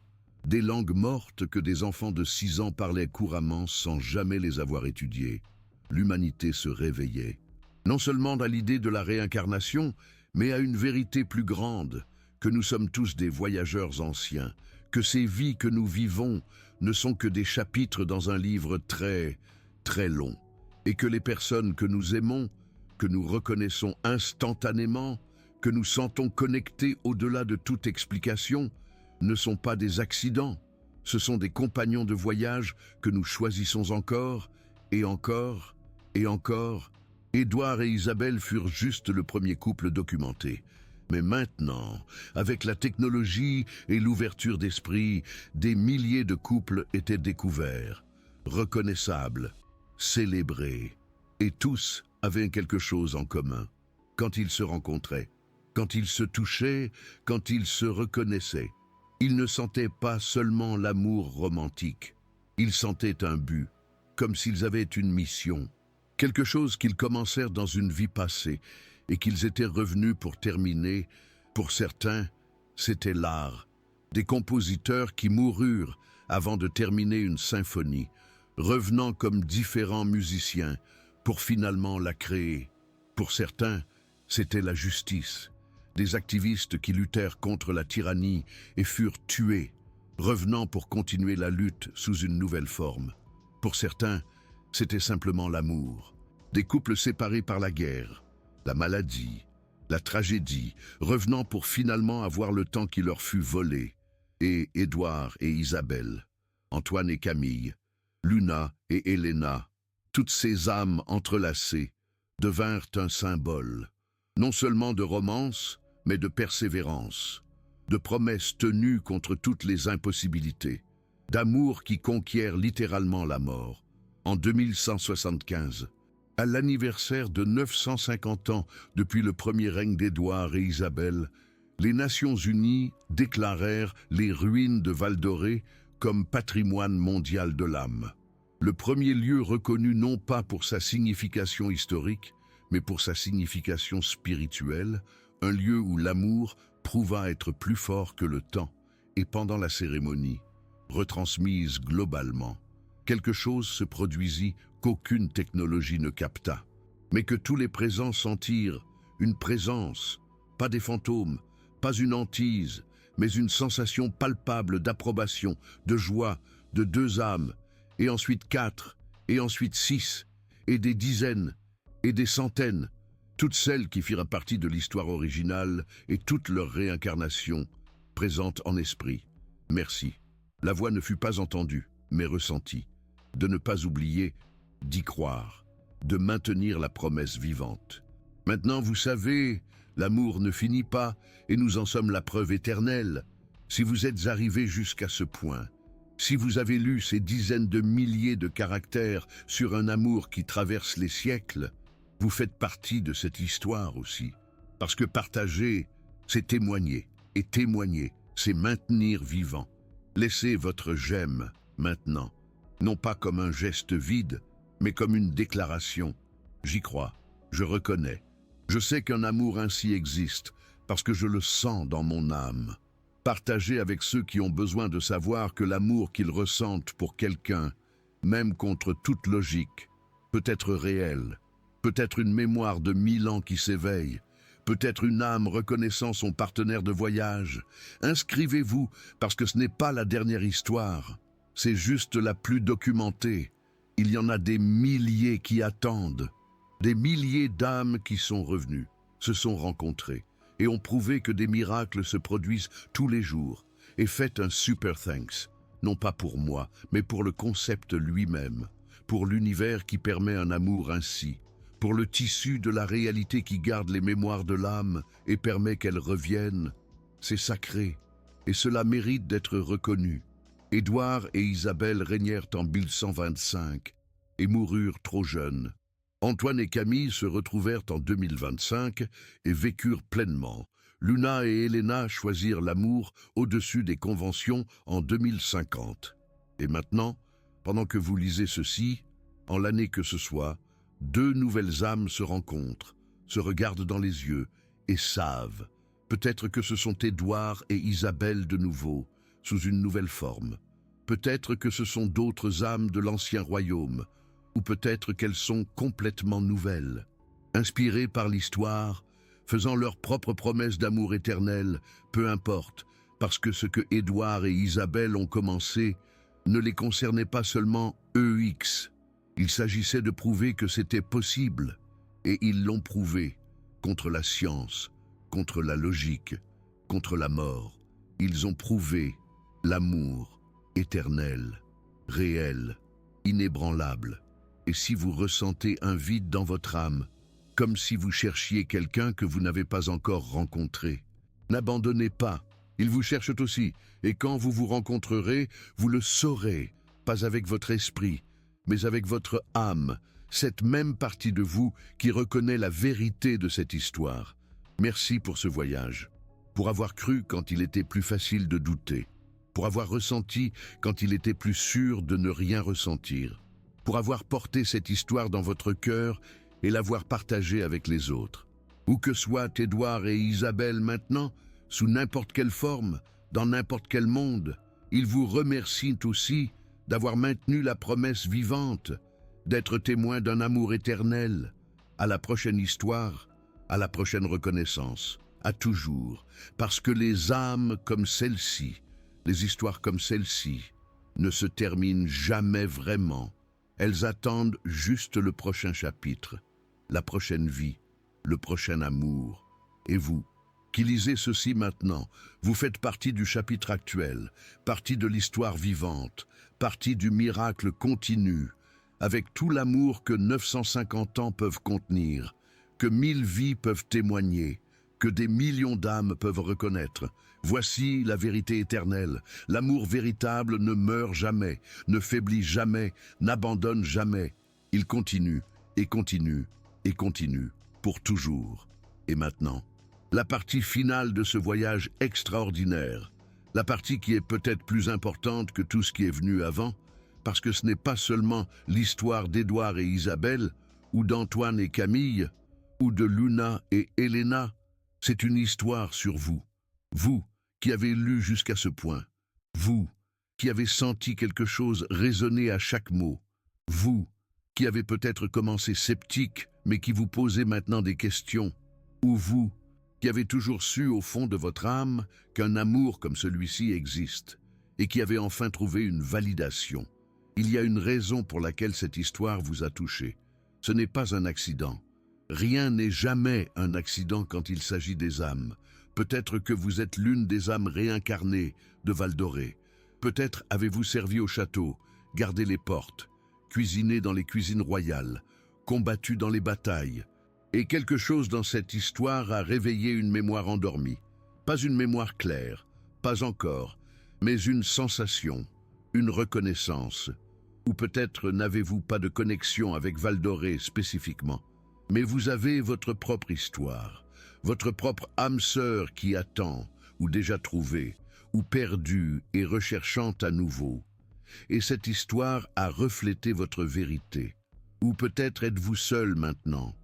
Des langues mortes que des enfants de 6 ans parlaient couramment sans jamais les avoir étudiées. L'humanité se réveillait, non seulement à l'idée de la réincarnation, mais à une vérité plus grande, que nous sommes tous des voyageurs anciens, que ces vies que nous vivons ne sont que des chapitres dans un livre très, très long, et que les personnes que nous aimons, que nous reconnaissons instantanément, que nous sentons connectés au-delà de toute explication, ne sont pas des accidents, ce sont des compagnons de voyage que nous choisissons encore, et encore, et encore. Édouard et Isabelle furent juste le premier couple documenté. Mais maintenant, avec la technologie et l'ouverture d'esprit, des milliers de couples étaient découverts, reconnaissables, célébrés, et tous avaient quelque chose en commun. Quand ils se rencontraient, quand ils se touchaient, quand ils se reconnaissaient, ils ne sentaient pas seulement l'amour romantique, ils sentaient un but, comme s'ils avaient une mission, quelque chose qu'ils commencèrent dans une vie passée et qu'ils étaient revenus pour terminer. Pour certains, c'était l'art, des compositeurs qui moururent avant de terminer une symphonie, revenant comme différents musiciens pour finalement la créer. Pour certains, c'était la justice, des activistes qui luttèrent contre la tyrannie et furent tués, revenant pour continuer la lutte sous une nouvelle forme. Pour certains, c'était simplement l'amour, des couples séparés par la guerre, la maladie, la tragédie, revenant pour finalement avoir le temps qui leur fut volé. Et Édouard et Isabelle, Antoine et Camille, Luna et Elena, toutes ces âmes entrelacées, devinrent un symbole, non seulement de romance, mais de persévérance, de promesses tenues contre toutes les impossibilités, d'amour qui conquiert littéralement la mort. En 2175, à l'anniversaire de 950 ans depuis le premier règne d'Édouard et Isabelle, les Nations Unies déclarèrent les ruines de Val-d'Orée comme patrimoine mondial de l'âme. Le premier lieu reconnu non pas pour sa signification historique, mais pour sa signification spirituelle, un lieu où l'amour prouva être plus fort que le temps, et pendant la cérémonie, retransmise globalement, quelque chose se produisit qu'aucune technologie ne capta, mais que tous les présents sentirent, une présence, pas des fantômes, pas une hantise, mais une sensation palpable d'approbation, de joie, de 2 âmes, et ensuite 4, et ensuite 6, et des dizaines, et des centaines, toutes celles qui firent partie de l'histoire originale et toutes leurs réincarnations, présentes en esprit. Merci. La voix ne fut pas entendue, mais ressentie. De ne pas oublier, d'y croire, de maintenir la promesse vivante. Maintenant, vous savez, l'amour ne finit pas et nous en sommes la preuve éternelle. Si vous êtes arrivés jusqu'à ce point, si vous avez lu ces dizaines de milliers de caractères sur un amour qui traverse les siècles, vous faites partie de cette histoire aussi. Parce que partager, c'est témoigner. Et témoigner, c'est maintenir vivant. Laissez votre j'aime maintenant. non pas comme un geste vide, mais comme une déclaration. J'y crois, je reconnais. Je sais qu'un amour ainsi existe, parce que je le sens dans mon âme. Partagez avec ceux qui ont besoin de savoir que l'amour qu'ils ressentent pour quelqu'un, même contre toute logique, peut être réel, peut être une mémoire de 1000 ans qui s'éveille, peut-être une âme reconnaissant son partenaire de voyage. Inscrivez-vous, parce que ce n'est pas la dernière histoire, c'est juste la plus documentée. Il y en a des milliers qui attendent, des milliers d'âmes qui sont revenues, se sont rencontrées, et ont prouvé que des miracles se produisent tous les jours. Et faites un super thanks, non pas pour moi, mais pour le concept lui-même, pour l'univers qui permet un amour ainsi, pour le tissu de la réalité qui garde les mémoires de l'âme et permet qu'elles reviennent. C'est sacré, et cela mérite d'être reconnu. Édouard et Isabelle régnèrent en 1125 et moururent trop jeunes. Antoine et Camille se retrouvèrent en 2025 et vécurent pleinement. Luna et Elena choisirent l'amour au-dessus des conventions en 2050. Et maintenant, pendant que vous lisez ceci, en l'année que ce soit, 2 nouvelles âmes se rencontrent, se regardent dans les yeux et savent. Peut-être que ce sont Édouard et Isabelle de nouveau, sous une nouvelle forme. Peut-être que ce sont d'autres âmes de l'ancien royaume, ou peut-être qu'elles sont complètement nouvelles, inspirées par l'histoire, faisant leur propre promesse d'amour éternel, peu importe, parce que ce que Édouard et Isabelle ont commencé ne les concernait pas seulement EX. Il s'agissait de prouver que c'était possible, et ils l'ont prouvé, contre la science, contre la logique, contre la mort. Ils ont prouvé l'amour éternel, réel, inébranlable. Et si vous ressentez un vide dans votre âme, comme si vous cherchiez quelqu'un que vous n'avez pas encore rencontré, n'abandonnez pas, ils vous cherchent aussi, et quand vous vous rencontrerez, vous le saurez, pas avec votre esprit, mais avec votre âme, cette même partie de vous qui reconnaît la vérité de cette histoire. Merci pour ce voyage, pour avoir cru quand il était plus facile de douter, pour avoir ressenti quand il était plus sûr de ne rien ressentir, pour avoir porté cette histoire dans votre cœur et l'avoir partagée avec les autres. Où que soient Édouard et Isabelle maintenant, sous n'importe quelle forme, dans n'importe quel monde, ils vous remercient aussi d'avoir maintenu la promesse vivante, d'être témoin d'un amour éternel. À la prochaine histoire, à la prochaine reconnaissance, à toujours, parce que les âmes comme celle-ci, les histoires comme celle-ci, ne se terminent jamais vraiment. Elles attendent juste le prochain chapitre, la prochaine vie, le prochain amour. Et vous, qui lisez ceci maintenant, vous faites partie du chapitre actuel, partie de l'histoire vivante, partie du miracle continu, avec tout l'amour que 950 ans peuvent contenir, que 1000 vies peuvent témoigner, que des millions d'âmes peuvent reconnaître. Voici la vérité éternelle. L'amour véritable ne meurt jamais, ne faiblit jamais, n'abandonne jamais. Il continue, et continue, et continue, pour toujours. Et maintenant, la partie finale de ce voyage extraordinaire, la partie qui est peut-être plus importante que tout ce qui est venu avant, parce que ce n'est pas seulement l'histoire d'Édouard et Isabelle, ou d'Antoine et Camille, ou de Luna et Elena, c'est une histoire sur vous. Vous qui avez lu jusqu'à ce point. Vous qui avez senti quelque chose résonner à chaque mot. Vous qui avez peut-être commencé sceptique, mais qui vous posez maintenant des questions. Ou vous qui avez toujours su au fond de votre âme qu'un amour comme celui-ci existe, et qui avez enfin trouvé une validation. Il y a une raison pour laquelle cette histoire vous a touché. Ce n'est pas un accident. Rien n'est jamais un accident quand il s'agit des âmes. Peut-être que vous êtes l'une des âmes réincarnées de Val-d'Orée. Peut-être avez-vous servi au château, gardé les portes, cuisiné dans les cuisines royales, combattu dans les batailles. Et quelque chose dans cette histoire a réveillé une mémoire endormie. Pas une mémoire claire, pas encore, mais une sensation, une reconnaissance. Ou peut-être n'avez-vous pas de connexion avec Val-d'Orée spécifiquement. Mais vous avez votre propre histoire, votre propre âme sœur qui attend, ou déjà trouvée, ou perdue et recherchante à nouveau. et cette histoire a reflété votre vérité. Ou peut-être êtes-vous seul maintenant,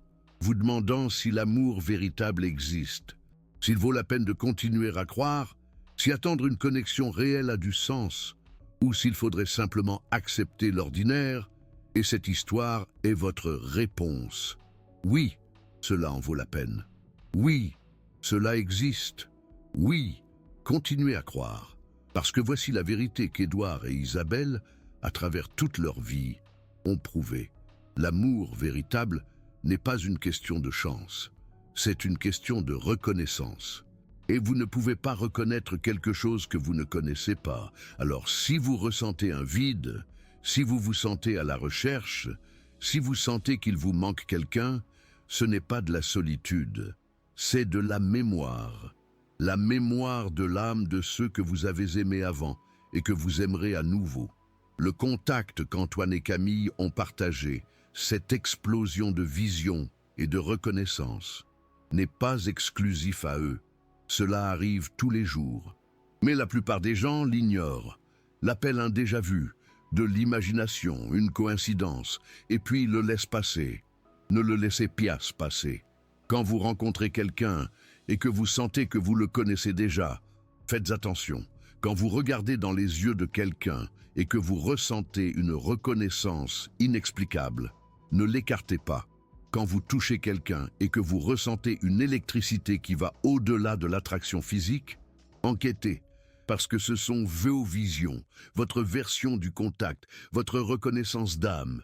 vous demandant si l'amour véritable existe, s'il vaut la peine de continuer à croire, si attendre une connexion réelle a du sens, ou s'il faudrait simplement accepter l'ordinaire, et cette histoire est votre réponse. Oui, cela en vaut la peine. Oui, cela existe. Oui, continuez à croire, parce que voici la vérité qu'Édouard et Isabelle, à travers toute leur vie, ont prouvé. L'amour véritable n'est pas une question de chance, c'est une question de reconnaissance. Et vous ne pouvez pas reconnaître quelque chose que vous ne connaissez pas. Alors si vous ressentez un vide, si vous vous sentez à la recherche, si vous sentez qu'il vous manque quelqu'un, ce n'est pas de la solitude, c'est de la mémoire de l'âme de ceux que vous avez aimés avant et que vous aimerez à nouveau. Le contact qu'Antoine et Camille ont partagé, cette explosion de vision et de reconnaissance, n'est pas exclusif à eux. Cela arrive tous les jours. Mais la plupart des gens l'ignorent, l'appellent un déjà-vu, de l'imagination, une coïncidence, et puis le laissent passer. Ne le laissez pas passer. Quand vous rencontrez quelqu'un et que vous sentez que vous le connaissez déjà, faites attention. Quand vous regardez dans les yeux de quelqu'un et que vous ressentez une reconnaissance inexplicable, ne l'écartez pas. Quand vous touchez quelqu'un et que vous ressentez une électricité qui va au-delà de l'attraction physique, enquêtez, parce que ce sont vos visions, votre version du contact, votre reconnaissance d'âme.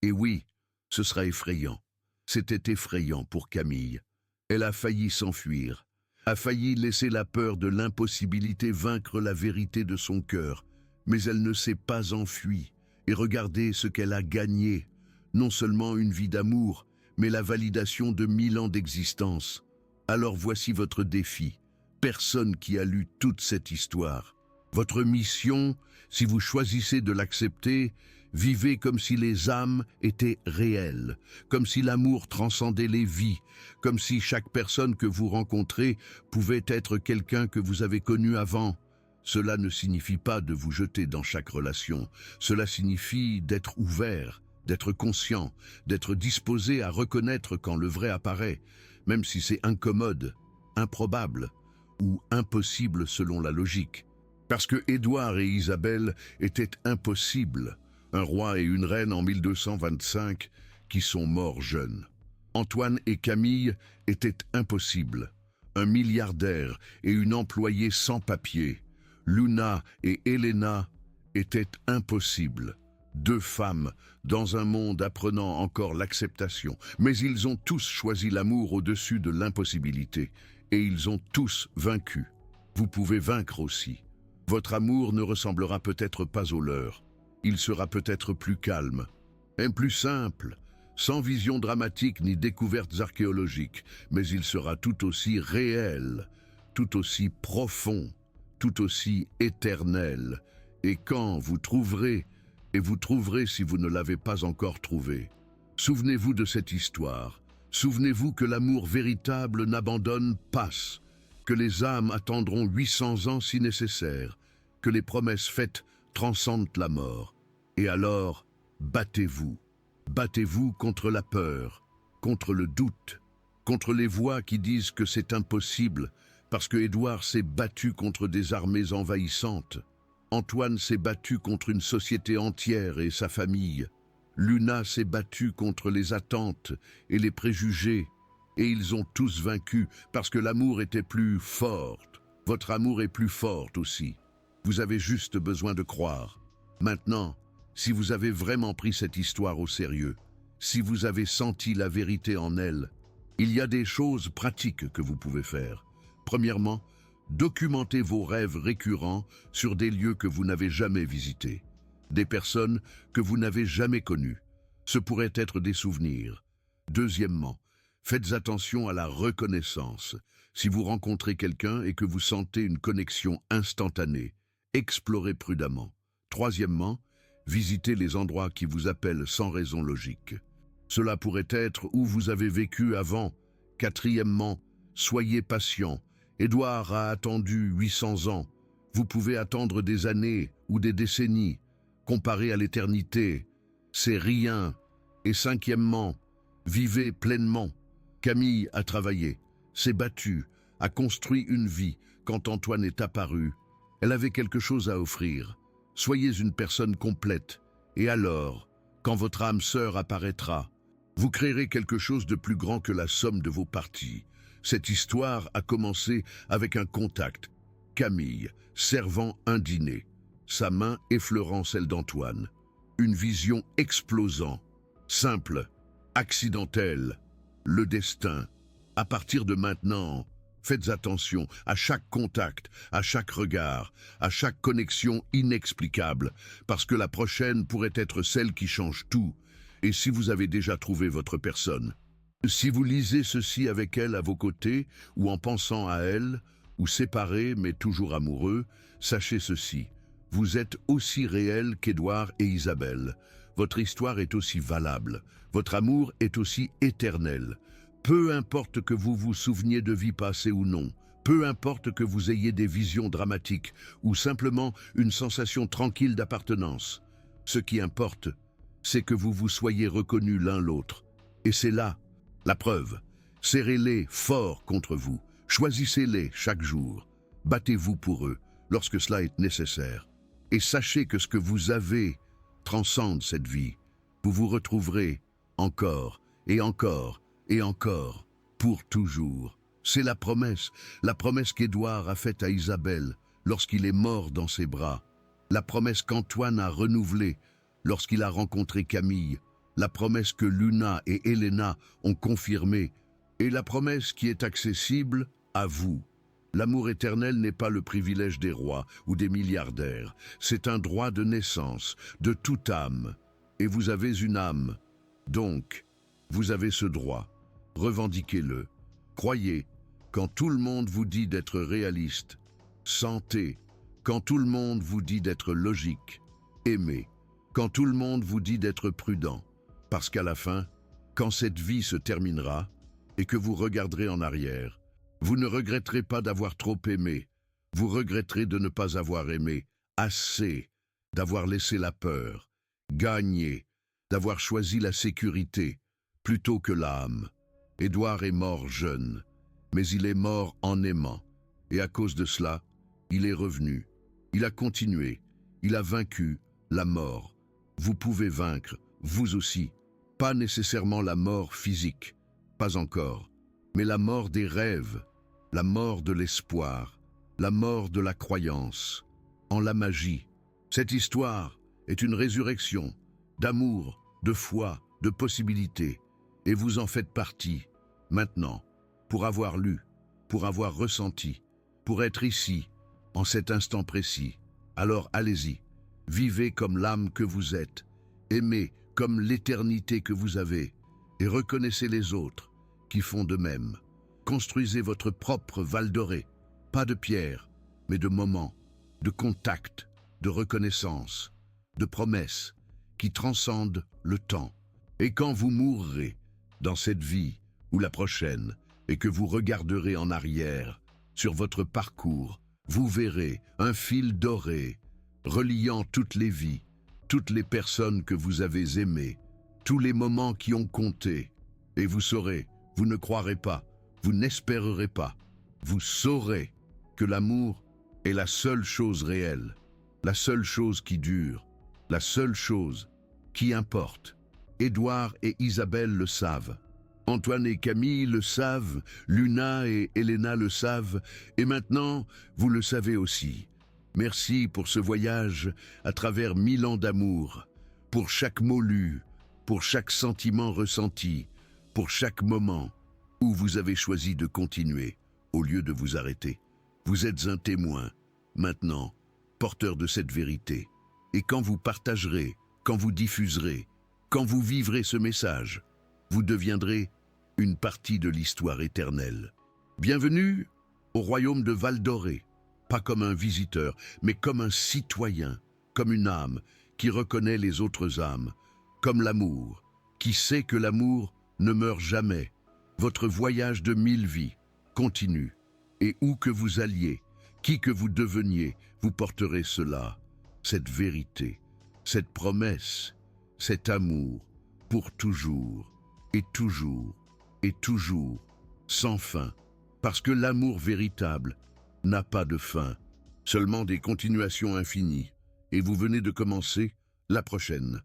Et oui, ce sera effrayant. C'était effrayant pour Camille. Elle a failli s'enfuir, a failli laisser la peur de l'impossibilité vaincre la vérité de son cœur, mais elle ne s'est pas enfuie. Et regardez ce qu'elle a gagné, non seulement une vie d'amour, mais la validation de 1000 ans d'existence. Alors voici votre défi. Personne qui a lu toute cette histoire. Votre mission, si vous choisissez de l'accepter, vivez comme si les âmes étaient réelles, comme si l'amour transcendait les vies, comme si chaque personne que vous rencontrez pouvait être quelqu'un que vous avez connu avant. Cela ne signifie pas de vous jeter dans chaque relation. Cela signifie d'être ouvert, d'être conscient, d'être disposé à reconnaître quand le vrai apparaît, même si c'est incommode, improbable ou impossible selon la logique. Parce que Édouard et Isabelle étaient impossibles, un roi et une reine en 1225 qui sont morts jeunes. Antoine et Camille étaient impossibles, un milliardaire et une employée sans papier. Luna et Helena étaient impossibles. Deux femmes dans un monde apprenant encore l'acceptation, mais ils ont tous choisi l'amour au-dessus de l'impossibilité, et ils ont tous vaincu. Vous pouvez vaincre aussi. Votre amour ne ressemblera peut-être pas au leur. Il sera peut-être plus calme, et plus simple, sans vision dramatique ni découvertes archéologiques, mais il sera tout aussi réel, tout aussi profond, tout aussi éternel. Et quand vous trouverez, et vous trouverez si vous ne l'avez pas encore trouvé, souvenez-vous de cette histoire. Souvenez-vous que l'amour véritable n'abandonne pas, que les âmes attendront 800 ans si nécessaire, que les promesses faites transcendent la mort. Et alors, battez-vous. Battez-vous contre la peur, contre le doute, contre les voix qui disent que c'est impossible, parce que Édouard s'est battu contre des armées envahissantes. Antoine s'est battu contre une société entière et sa famille. Luna s'est battue contre les attentes et les préjugés. Et ils ont tous vaincu parce que l'amour était plus fort. Votre amour est plus fort aussi. Vous avez juste besoin de croire. Maintenant, si vous avez vraiment pris cette histoire au sérieux, si vous avez senti la vérité en elle, il y a des choses pratiques que vous pouvez faire. Premièrement, documentez vos rêves récurrents sur des lieux que vous n'avez jamais visités, des personnes que vous n'avez jamais connues. Ce pourrait être des souvenirs. Deuxièmement, faites attention à la reconnaissance. Si vous rencontrez quelqu'un et que vous sentez une connexion instantanée, explorez prudemment. Troisièmement, visitez les endroits qui vous appellent sans raison logique. Cela pourrait être où vous avez vécu avant. Quatrièmement, soyez patient. Édouard a attendu 800 ans. Vous pouvez attendre des années ou des décennies. comparé à l'éternité. C'est rien. Et cinquièmement, vivez pleinement. Camille a travaillé, s'est battue, a construit une vie quand Antoine est apparu. Elle avait quelque chose à offrir. Soyez une personne complète. Et alors, quand votre âme sœur apparaîtra, vous créerez quelque chose de plus grand que la somme de vos parties. Cette histoire a commencé avec un contact. Camille, servant un dîner, sa main effleurant celle d'Antoine. Une vision explosant, simple, accidentelle, le destin. À partir de maintenant, faites attention à chaque contact, à chaque regard, à chaque connexion inexplicable, parce que la prochaine pourrait être celle qui change tout. Et si vous avez déjà trouvé votre personne, si vous lisez ceci avec elle à vos côtés, ou en pensant à elle, ou séparés mais toujours amoureux, sachez ceci, vous êtes aussi réel qu'Édouard et Isabelle. Votre histoire est aussi valable, votre amour est aussi éternel. Peu importe que vous vous souveniez de vies passées ou non, peu importe que vous ayez des visions dramatiques ou simplement une sensation tranquille d'appartenance, ce qui importe, c'est que vous vous soyez reconnus l'un l'autre. Et c'est là la preuve. Serrez-les fort contre vous, choisissez-les chaque jour, battez-vous pour eux lorsque cela est nécessaire. Et sachez que ce que vous avez transcende cette vie. Vous vous retrouverez encore et encore et encore, pour toujours. C'est la promesse qu'Édouard a faite à Isabelle lorsqu'il est mort dans ses bras, la promesse qu'Antoine a renouvelée lorsqu'il a rencontré Camille, la promesse que Luna et Elena ont confirmée, et la promesse qui est accessible à vous. L'amour éternel n'est pas le privilège des rois ou des milliardaires, c'est un droit de naissance, de toute âme. Et vous avez une âme, donc vous avez ce droit. Revendiquez-le. Croyez, quand tout le monde vous dit d'être réaliste. Sentez, quand tout le monde vous dit d'être logique. Aimez, quand tout le monde vous dit d'être prudent. Parce qu'à la fin, quand cette vie se terminera et que vous regarderez en arrière, vous ne regretterez pas d'avoir trop aimé. Vous regretterez de ne pas avoir aimé assez, d'avoir laissé la peur, gagné, d'avoir choisi la sécurité plutôt que l'âme. Édouard est mort jeune, mais il est mort en aimant. Et à cause de cela, il est revenu. Il a continué. Il a vaincu la mort. Vous pouvez vaincre, vous aussi. Pas nécessairement la mort physique, pas encore, mais la mort des rêves, la mort de l'espoir, la mort de la croyance, en la magie. Cette histoire est une résurrection d'amour, de foi, de possibilités, et vous en faites partie, maintenant, pour avoir lu, pour avoir ressenti, pour être ici, en cet instant précis. Alors allez-y, vivez comme l'âme que vous êtes, aimez comme l'éternité que vous avez, et reconnaissez les autres qui font de même. Construisez votre propre Val doré, pas de pierre, mais de moments, de contacts, de reconnaissance, de promesses qui transcendent le temps. Et quand vous mourrez, dans cette vie ou la prochaine, et que vous regarderez en arrière, sur votre parcours, vous verrez un fil doré, reliant toutes les vies, toutes les personnes que vous avez aimées, tous les moments qui ont compté. Et vous saurez, vous ne croirez pas, vous n'espérerez pas, vous saurez que l'amour est la seule chose réelle, la seule chose qui dure, la seule chose qui importe. Édouard et Isabelle le savent. Antoine et Camille le savent, Luna et Elena le savent, et maintenant, vous le savez aussi. Merci pour ce voyage à travers 1000 ans d'amour, pour chaque mot lu, pour chaque sentiment ressenti, pour chaque moment où vous avez choisi de continuer au lieu de vous arrêter. Vous êtes un témoin, maintenant, porteur de cette vérité. Et quand vous partagerez, quand vous diffuserez, quand vous vivrez ce message, vous deviendrez une partie de l'histoire éternelle. Bienvenue au royaume de Val doré, pas comme un visiteur, mais comme un citoyen, comme une âme qui reconnaît les autres âmes, comme l'amour, qui sait que l'amour ne meurt jamais. Votre voyage de 1000 vies continue, et où que vous alliez, qui que vous deveniez, vous porterez cela, cette vérité. cette promesse, cet amour, pour toujours, et toujours, et toujours, sans fin, parce que l'amour véritable n'a pas de fin, seulement des continuations infinies, et vous venez de commencer la prochaine.